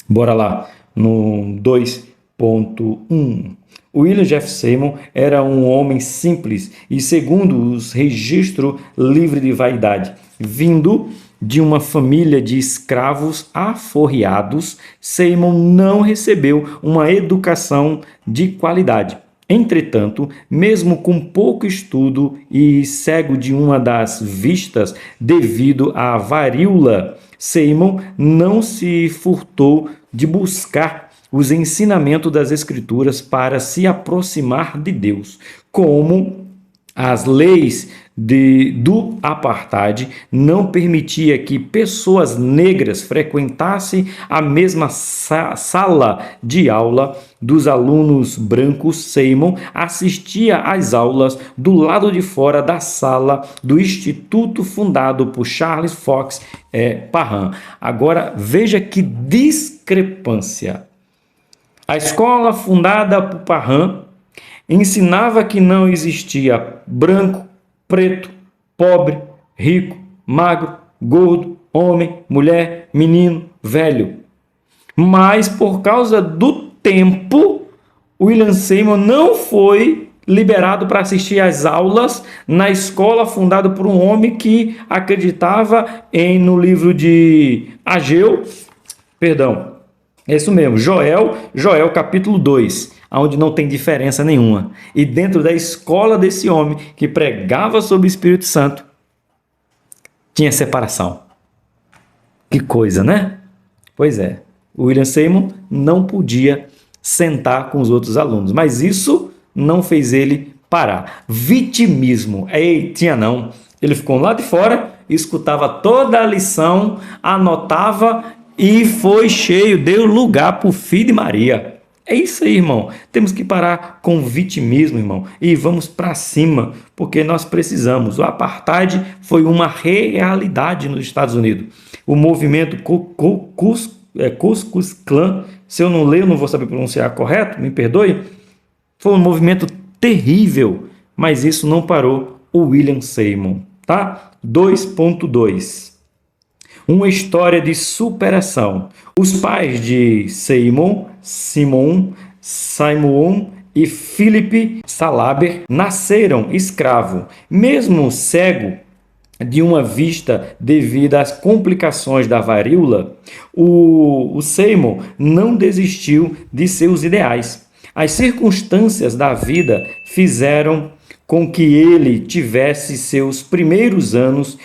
Bora lá, no 2.1. William Jeff Seymour era um homem simples e, segundo os registros, livre de vaidade. Vindo de uma família de escravos aforreados, Seymour não recebeu uma educação de qualidade. Entretanto, mesmo com pouco estudo e cego de uma das vistas devido à varíola, Seymour não se furtou de buscar os ensinamentos das Escrituras para se aproximar de Deus, como as leis do apartheid não permitia que pessoas negras frequentassem a mesma sala de aula dos alunos brancos. Seymour assistia às aulas do lado de fora da sala do instituto fundado por Charles Fox Parham. Agora veja que discrepância. A escola fundada por Parham ensinava que não existia branco, preto, pobre, rico, magro, gordo, homem, mulher, menino, velho. Mas por causa do tempo, William Seymour não foi liberado para assistir às aulas na escola fundada por um homem que acreditava no livro de Ageu, é isso mesmo, Joel capítulo 2, onde não tem diferença nenhuma. E dentro da escola desse homem que pregava sobre o Espírito Santo, tinha separação. Que coisa, né? Pois é, o William Seymour não podia sentar com os outros alunos, mas isso não fez ele parar. Vitimismo, tinha não. Ele ficou lá de fora, escutava toda a lição, anotava e foi cheio, deu lugar para o filho de Maria. É isso aí, irmão. Temos que parar com o vitimismo, irmão, e vamos para cima, porque nós precisamos. O apartheid foi uma realidade nos Estados Unidos. O movimento Ku Klux Klan, se eu não ler, eu não vou saber pronunciar correto, me perdoe, foi um movimento terrível, mas isso não parou o William Seymour, tá? 2.2. Uma história de superação. Os pais de Seymour, Simon e Philip Salaber nasceram escravo. Mesmo cego de uma vista devido às complicações da varíola, o Seymour não desistiu de seus ideais. As circunstâncias da vida fizeram com que ele tivesse seus primeiros anos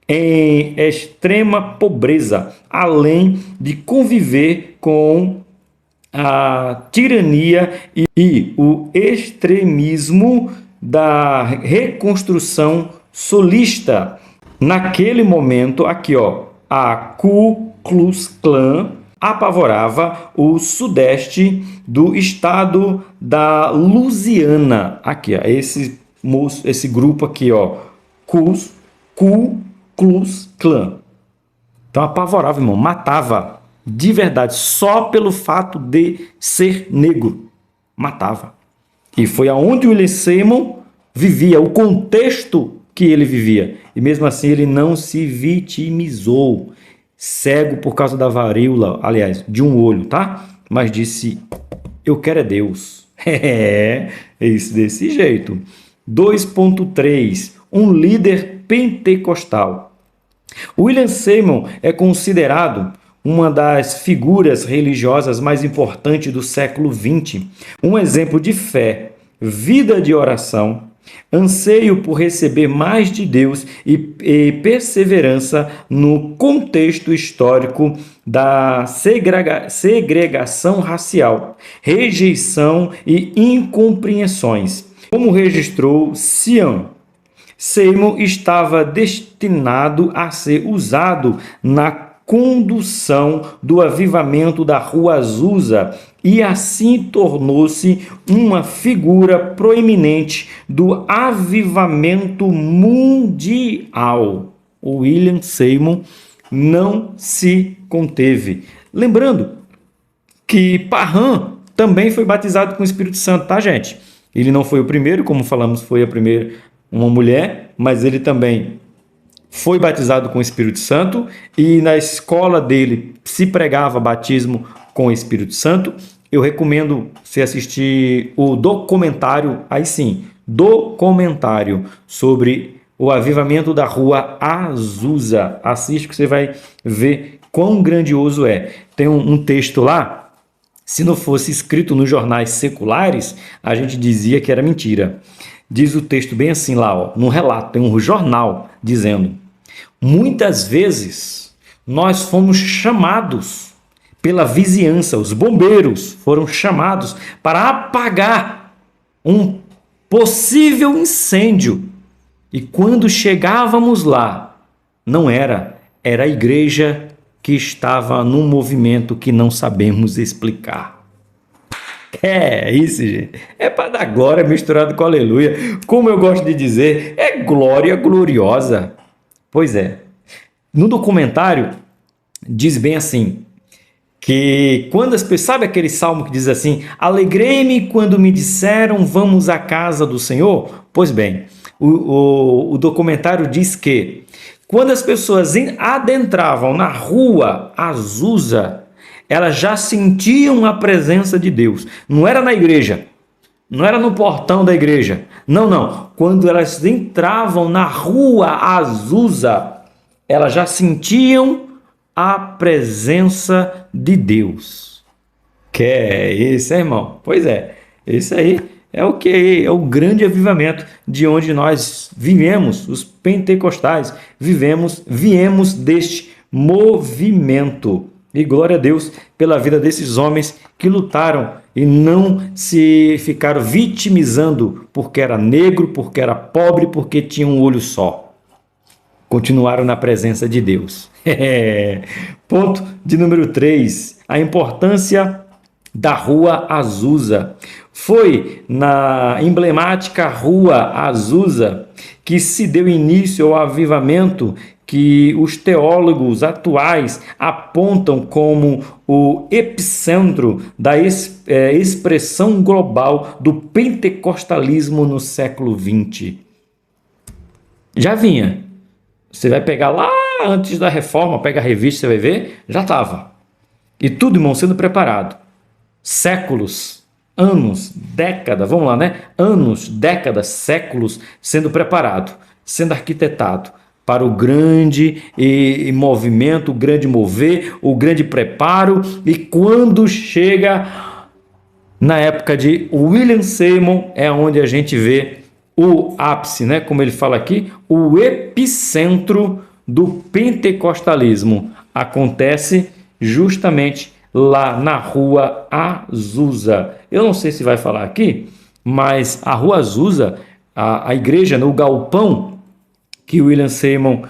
em extrema pobreza, além de conviver com a tirania e o extremismo da reconstrução solista. Naquele momento, aqui ó, a Ku Klux Klan apavorava o sudeste do estado da Louisiana. Aqui, ó, esse grupo aqui, ó, Ku Klux Klan. Então apavorava, irmão, matava de verdade, só pelo fato de ser negro. Matava. E foi aonde o William Seymour vivia, o contexto que ele vivia. E mesmo assim ele não se vitimizou. Cego por causa da varíola, aliás, de um olho, tá? Mas disse, eu quero é Deus. É isso desse jeito. 2.3. Um líder pentecostal. William Seymour é considerado uma das figuras religiosas mais importantes do século XX. Um exemplo de fé, vida de oração, anseio por receber mais de Deus e perseverança no contexto histórico da segregação racial, rejeição e incompreensões. Como registrou Cian, Seymour estava destinado a ser usado na condução do avivamento da Rua Azusa e assim tornou-se uma figura proeminente do avivamento mundial. O William Seymour não se conteve. Lembrando que Parham também foi batizado com o Espírito Santo, tá, gente? Ele não foi o primeiro, como falamos, foi a primeira uma mulher, mas ele também foi batizado com o Espírito Santo e na escola dele se pregava batismo com o Espírito Santo. Eu recomendo você assistir o documentário, aí sim, documentário sobre o avivamento da Rua Azusa. Assiste que você vai ver quão grandioso é. Tem um texto lá, se não fosse escrito nos jornais seculares, a gente dizia que era mentira. Diz o texto bem assim lá, ó, num relato, tem um jornal dizendo: muitas vezes nós fomos chamados pela vizinhança, os bombeiros foram chamados para apagar um possível incêndio. E quando chegávamos lá, não era a igreja que estava num movimento que não sabemos explicar. É isso, gente. É para dar glória misturado com aleluia. Como eu gosto de dizer, é glória gloriosa. Pois é. No documentário, diz bem assim, que quando as pessoas... Sabe aquele salmo que diz assim, alegrei-me quando me disseram, vamos à casa do Senhor? Pois bem, o documentário diz que quando as pessoas adentravam na Rua Azusa, elas já sentiam a presença de Deus. Não era na igreja, não era no portão da igreja. Não. Quando elas entravam na Rua Azusa, elas já sentiam a presença de Deus. Que é isso, irmão? Pois é, isso aí é o que? É o grande avivamento de onde nós vivemos, os pentecostais, viemos deste movimento. E glória a Deus pela vida desses homens que lutaram e não se ficaram vitimizando porque era negro, porque era pobre, porque tinha um olho só. continuaram na presença de Deus. Ponto de número 3, a importância da Rua Azusa. Foi na emblemática Rua Azusa que se deu início ao avivamento que os teólogos atuais apontam como o epicentro da expressão global do pentecostalismo no século XX. Já vinha. Você vai pegar lá antes da reforma, pega a revista, você vai ver, já estava. E tudo, irmão, sendo preparado. Séculos, anos, décadas, vamos lá, né? Anos, décadas, séculos sendo preparado, sendo arquitetado para o grande movimento, o grande mover, o grande preparo. E quando chega na época de William Seymour, é onde a gente vê o ápice, né? Como ele fala aqui, o epicentro do pentecostalismo acontece justamente lá na Rua Azusa. Eu não sei se vai falar aqui, mas a Rua Azusa, a igreja, no galpão que William Seymour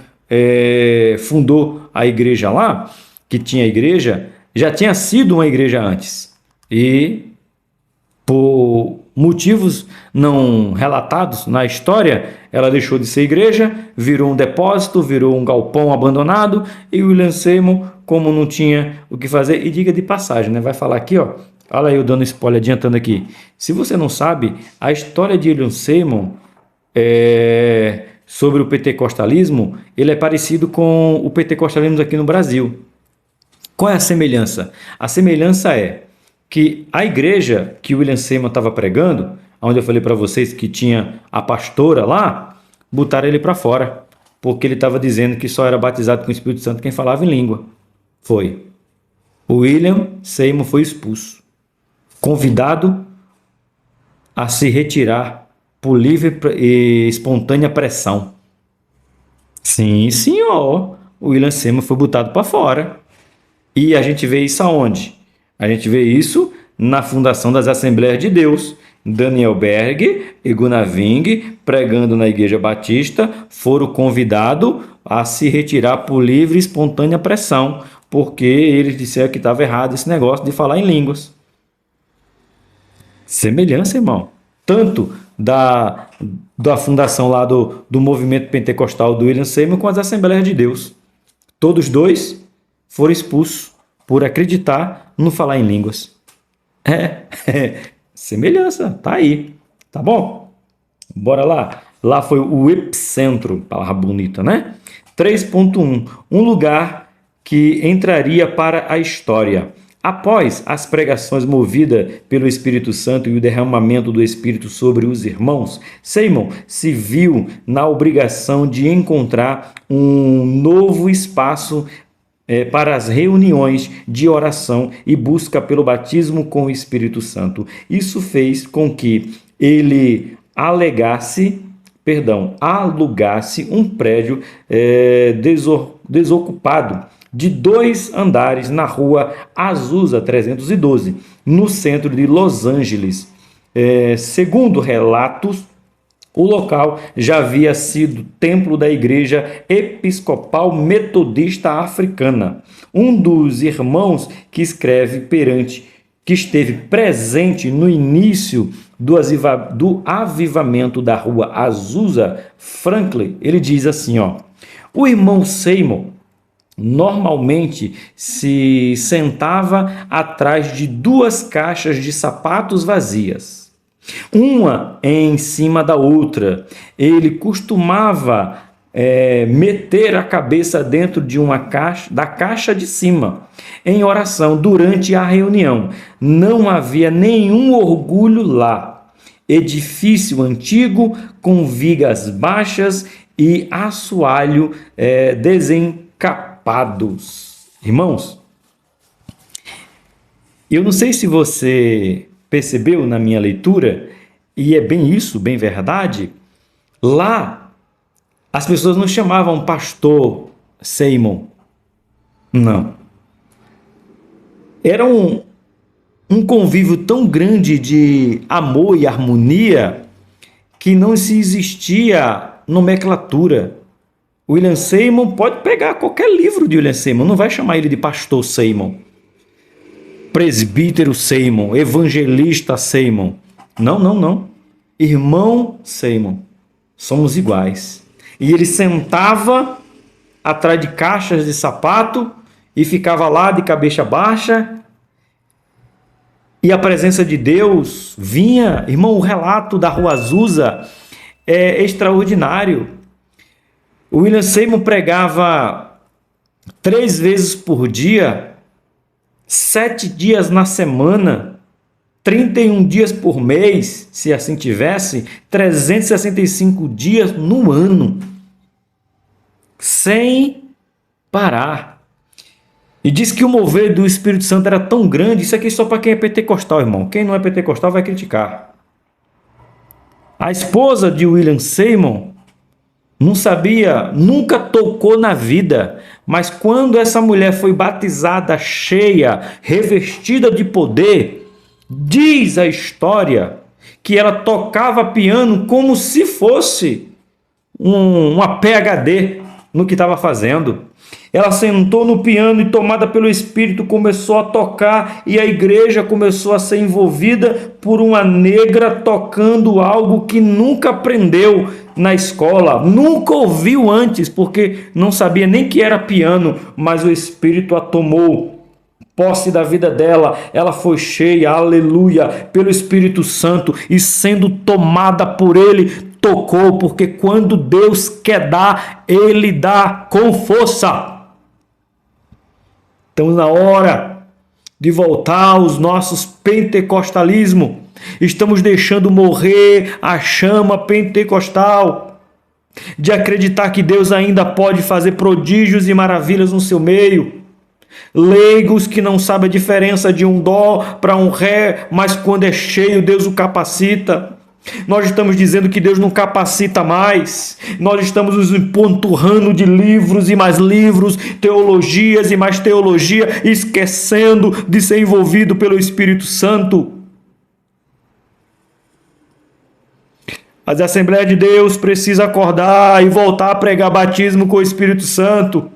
fundou a igreja lá, que tinha a igreja, já tinha sido uma igreja antes. E por motivos não relatados na história, ela deixou de ser igreja, virou um depósito, virou um galpão abandonado, e William Seymour, como não tinha o que fazer, e diga de passagem, né? Vai falar aqui, ó, olha eu dando spoiler, adiantando aqui. Se você não sabe, a história de William Seymour sobre o pentecostalismo, ele é parecido com o pentecostalismo aqui no Brasil. Qual é a semelhança? A semelhança é que a igreja que William Seymour estava pregando, onde eu falei para vocês que tinha a pastora lá, botaram ele para fora, porque ele estava dizendo que só era batizado com o Espírito Santo quem falava em língua. Foi. O William Seymour foi expulso, convidado a se retirar por livre e espontânea pressão. Sim, senhor. O William Seymour foi botado para fora. E a gente vê isso aonde? A gente vê isso na fundação das Assembleias de Deus. Daniel Berg e Gunnar Ving, pregando na Igreja Batista, foram convidados a se retirar por livre e espontânea pressão, porque eles disseram que estava errado esse negócio de falar em línguas. Semelhança, irmão. Tanto da fundação lá do movimento pentecostal do William Seymour com as Assembleias de Deus. Todos dois foram expulsos por acreditar no falar em línguas. Semelhança, tá aí. Tá bom? Bora lá. Lá foi o epicentro, palavra bonita, né? 3.1. Um lugar que entraria para a história. Após as pregações movidas pelo Espírito Santo e o derramamento do Espírito sobre os irmãos, Seymour se viu na obrigação de encontrar um novo espaço para as reuniões de oração e busca pelo batismo com o Espírito Santo. Isso fez com que ele alugasse um prédio desocupado de 2 andares na Rua Azusa 312, no centro de Los Angeles. Segundo relatos, o local já havia sido templo da Igreja Episcopal Metodista Africana. Um dos irmãos que esteve presente no início do avivamento da Rua Azusa, Franklin, ele diz assim, ó: o irmão Seymour normalmente se sentava atrás de 2 caixas de sapatos vazias, uma em cima da outra. Ele costumava meter a cabeça dentro de da caixa de cima, em oração durante a reunião. Não havia nenhum orgulho lá. Edifício antigo, com vigas baixas e assoalho desencapados. Irmãos, eu não sei se você percebeu na minha leitura, e é bem isso, bem verdade. Lá, as pessoas não chamavam pastor Seymour. Não. Era um convívio tão grande de amor e harmonia que não se existia nomenclatura. William Seymour, pode pegar qualquer livro de William Seymour, não vai chamar ele de pastor Seymour, presbítero Seymour, evangelista Seymour. Não, não, não. Irmão Seymour. Somos iguais. E ele sentava atrás de caixas de sapato e ficava lá de cabeça baixa. E a presença de Deus vinha. Irmão, o relato da Rua Azusa é extraordinário. O William Seymour pregava 3 vezes por dia, 7 dias na semana, 31 dias por mês, se assim tivesse, 365 dias no ano, sem parar. E diz que o mover do Espírito Santo era tão grande, isso aqui é só para quem é pentecostal, irmão. Quem não é pentecostal vai criticar. A esposa de William Seymour não sabia, nunca tocou na vida, mas quando essa mulher foi batizada, cheia, revestida de poder, diz a história que ela tocava piano como se fosse uma PhD no que estava fazendo. Ela sentou no piano e, tomada pelo Espírito, começou a tocar, e a igreja começou a ser envolvida por uma negra tocando algo que nunca aprendeu na escola, nunca ouviu antes, porque não sabia nem que era piano, mas o Espírito a tomou posse da vida dela, ela foi cheia, aleluia, pelo Espírito Santo, e sendo tomada por ele, tocou, porque quando Deus quer dar, ele dá com força. Estamos na hora de voltar aos nossos pentecostalismo. Estamos deixando morrer a chama pentecostal, de acreditar que Deus ainda pode fazer prodígios e maravilhas no seu meio. Leigos que não sabem a diferença de um dó para um ré, mas quando é cheio, Deus o capacita. Nós estamos dizendo que Deus não capacita mais. Nós estamos nos empanturrando de livros e mais livros, teologias e mais teologia, esquecendo de ser envolvido pelo Espírito Santo. Mas a Assembleia de Deus precisa acordar e voltar a pregar batismo com o Espírito Santo.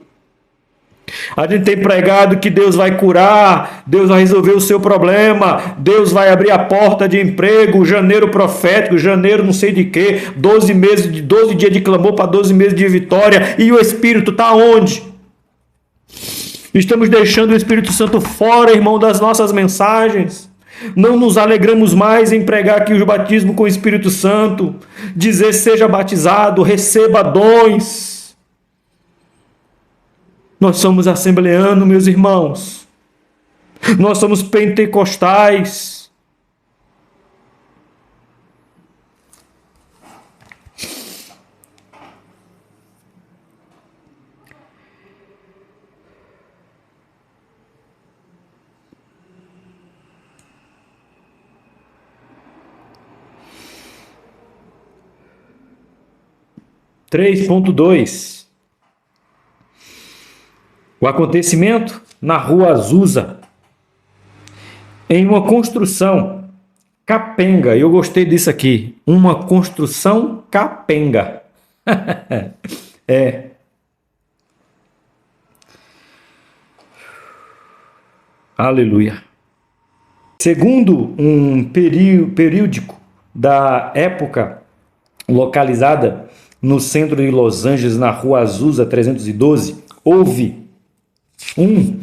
A gente tem pregado que Deus vai curar, Deus vai resolver o seu problema, Deus vai abrir a porta de emprego, janeiro profético, janeiro não sei de quê, 12 dias de clamor para 12 meses de vitória, e o Espírito está onde? Estamos deixando o Espírito Santo fora, irmão, das nossas mensagens. Não nos alegramos mais em pregar aqui o batismo com o Espírito Santo, dizer seja batizado, receba dons. Nós somos assembleanos, meus irmãos. Nós somos pentecostais. Três ponto dois. O acontecimento na Rua Azusa, em uma construção capenga. Eu gostei disso aqui. Uma construção capenga. É. Aleluia. Segundo um periódico da época, localizada no centro de Los Angeles, na Rua Azusa 312, houve um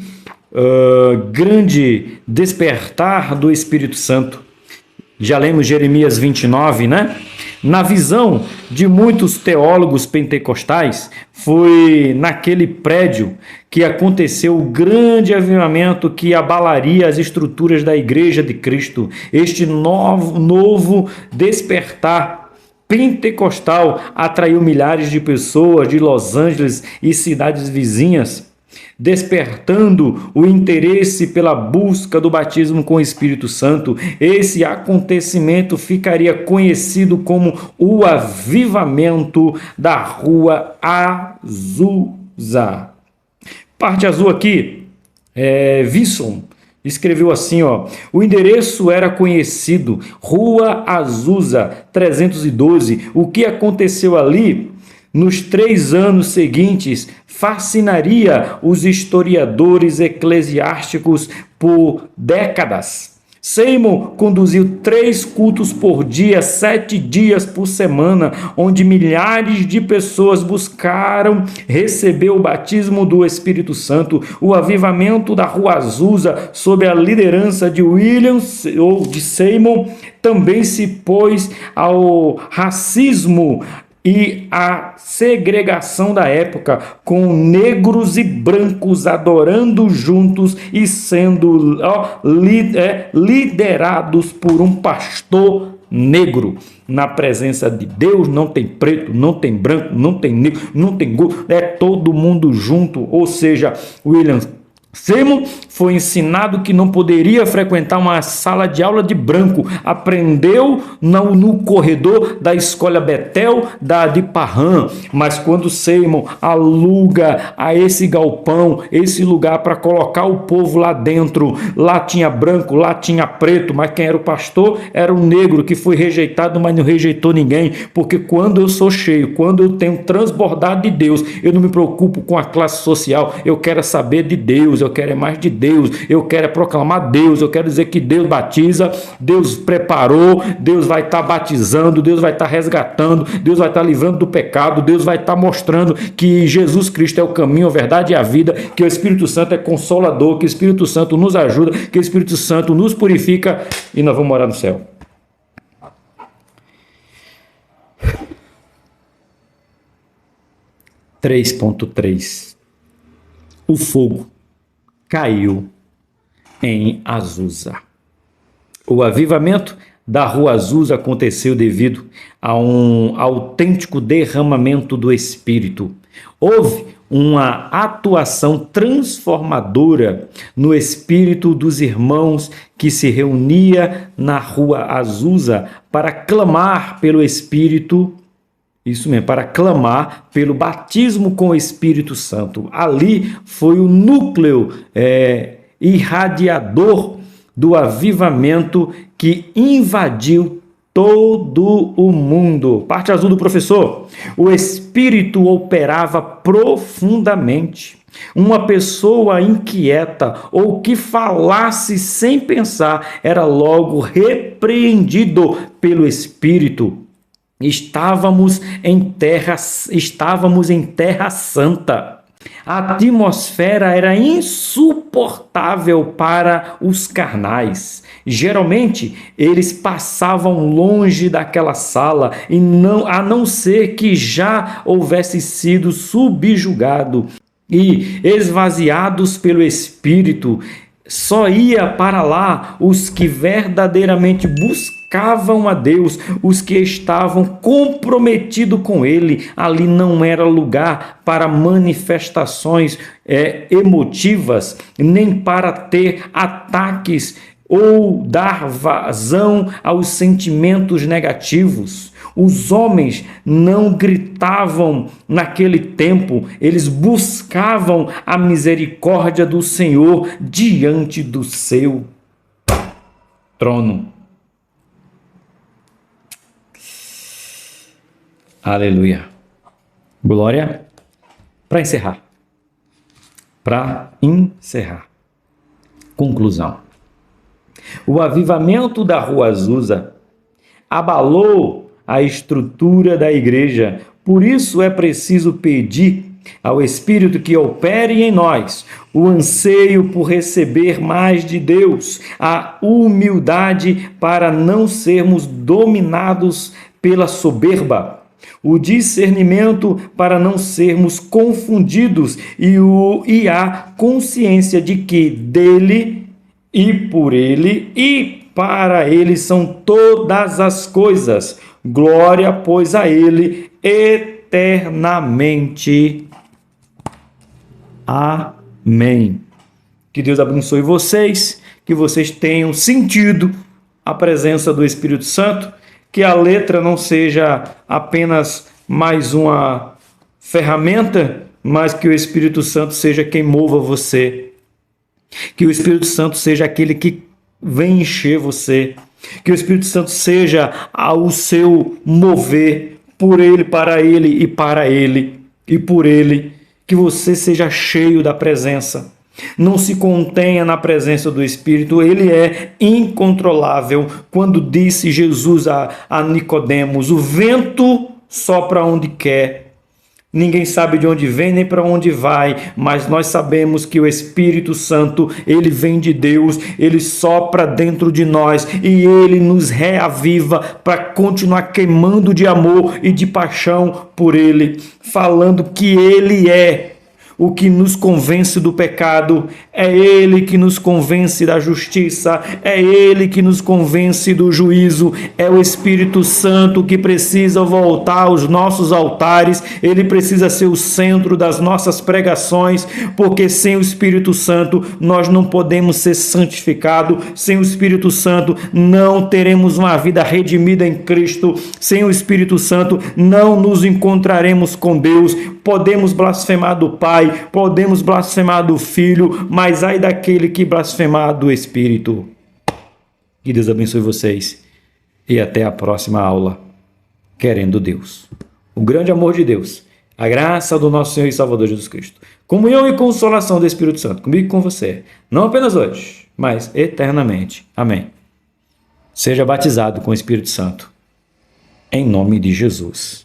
grande despertar do Espírito Santo. Já lemos Jeremias 29, né? Na visão de muitos teólogos pentecostais, foi naquele prédio que aconteceu o grande avivamento que abalaria as estruturas da Igreja de Cristo. Este novo despertar pentecostal atraiu milhares de pessoas de Los Angeles e cidades vizinhas, despertando o interesse pela busca do batismo com o Espírito Santo. Esse acontecimento ficaria conhecido como o avivamento da Rua Azusa. Parte azul aqui, Vinson escreveu assim, ó: o endereço era conhecido, Rua Azusa 312. O que aconteceu ali nos 3 anos seguintes, fascinaria os historiadores eclesiásticos por décadas. Seymour conduziu 3 cultos por dia, 7 dias por semana, onde milhares de pessoas buscaram receber o batismo do Espírito Santo. O avivamento da Rua Azusa, sob a liderança de William ou de Seymour, também se pôs ao racismo e a segregação da época, com negros e brancos adorando juntos e sendo liderados por um pastor negro. Na presença de Deus não tem preto, não tem branco, não tem negro, não tem gordo, é todo mundo junto. Ou seja, William Seymour foi ensinado que não poderia frequentar uma sala de aula de branco. Aprendeu no corredor da escola Betel de Parham. Mas quando Seymour aluga a esse galpão, esse lugar para colocar o povo lá dentro, lá tinha branco, lá tinha preto, mas quem era o pastor era o negro, que foi rejeitado, mas não rejeitou ninguém. Porque quando eu sou cheio, quando eu tenho transbordado de Deus, eu não me preocupo com a classe social, eu quero saber de Deus, eu quero mais de Deus, eu quero proclamar Deus, eu quero dizer que Deus batiza, Deus preparou, Deus vai estar batizando, Deus vai estar resgatando, Deus vai estar livrando do pecado, Deus vai estar mostrando que Jesus Cristo é o caminho, a verdade e a vida, que o Espírito Santo é consolador, que o Espírito Santo nos ajuda, que o Espírito Santo nos purifica e nós vamos morar no céu. (3.3) O fogo caiu em Azusa. O avivamento da Rua Azusa aconteceu devido a um autêntico derramamento do Espírito. Houve uma atuação transformadora no espírito dos irmãos que se reunia na Rua Azusa para clamar pelo Espírito. Isso mesmo, para clamar pelo batismo com o Espírito Santo. Ali foi o núcleo irradiador do avivamento que invadiu todo o mundo. Parte azul do professor. O Espírito operava profundamente. Uma pessoa inquieta ou que falasse sem pensar era logo repreendido pelo Espírito. Estávamos em terra santa. A atmosfera era insuportável para os carnais. Geralmente, eles passavam longe daquela sala, a não ser que já houvesse sido subjugado e esvaziados pelo Espírito. Só ia para lá os que verdadeiramente buscavam a Deus, os que estavam comprometidos com Ele. Ali não era lugar para manifestações emotivas, nem para ter ataques ou dar vazão aos sentimentos negativos. Os homens não gritavam naquele tempo, eles buscavam a misericórdia do Senhor diante do seu trono. Aleluia. Glória. Para encerrar. Conclusão. O avivamento da Rua Azusa abalou a estrutura da igreja. Por isso é preciso pedir ao Espírito que opere em nós o anseio por receber mais de Deus, a humildade para não sermos dominados pela soberba, o discernimento para não sermos confundidos e a consciência de que dele e por ele e para ele são todas as coisas. Glória, pois, a ele eternamente. Amém. Que Deus abençoe vocês, que vocês tenham sentido a presença do Espírito Santo, que a letra não seja apenas mais uma ferramenta, mas que o Espírito Santo seja quem mova você. Que o Espírito Santo seja aquele que vem encher você. Que o Espírito Santo seja o seu mover. por Ele, para Ele e para Ele e por Ele. Que você seja cheio da presença. Não se contenha na presença do Espírito, ele é incontrolável. Quando disse Jesus a Nicodemos, o vento sopra onde quer. Ninguém sabe de onde vem nem para onde vai, mas nós sabemos que o Espírito Santo, ele vem de Deus, ele sopra dentro de nós e ele nos reaviva para continuar queimando de amor e de paixão por ele, falando que ele é o que nos convence do pecado, é Ele que nos convence da justiça, é Ele que nos convence do juízo, é o Espírito Santo que precisa voltar aos nossos altares, Ele precisa ser o centro das nossas pregações, porque sem o Espírito Santo nós não podemos ser santificados, sem o Espírito Santo não teremos uma vida redimida em Cristo, sem o Espírito Santo não nos encontraremos com Deus, podemos blasfemar do Pai, podemos blasfemar do Filho, mas ai daquele que blasfemar do Espírito. Que Deus abençoe vocês e até a próxima aula, querendo Deus. O grande amor de Deus, a graça do nosso Senhor e Salvador Jesus Cristo, comunhão e consolação do Espírito Santo, comigo e com você, não apenas hoje, mas eternamente. Amém. Seja batizado com o Espírito Santo, em nome de Jesus.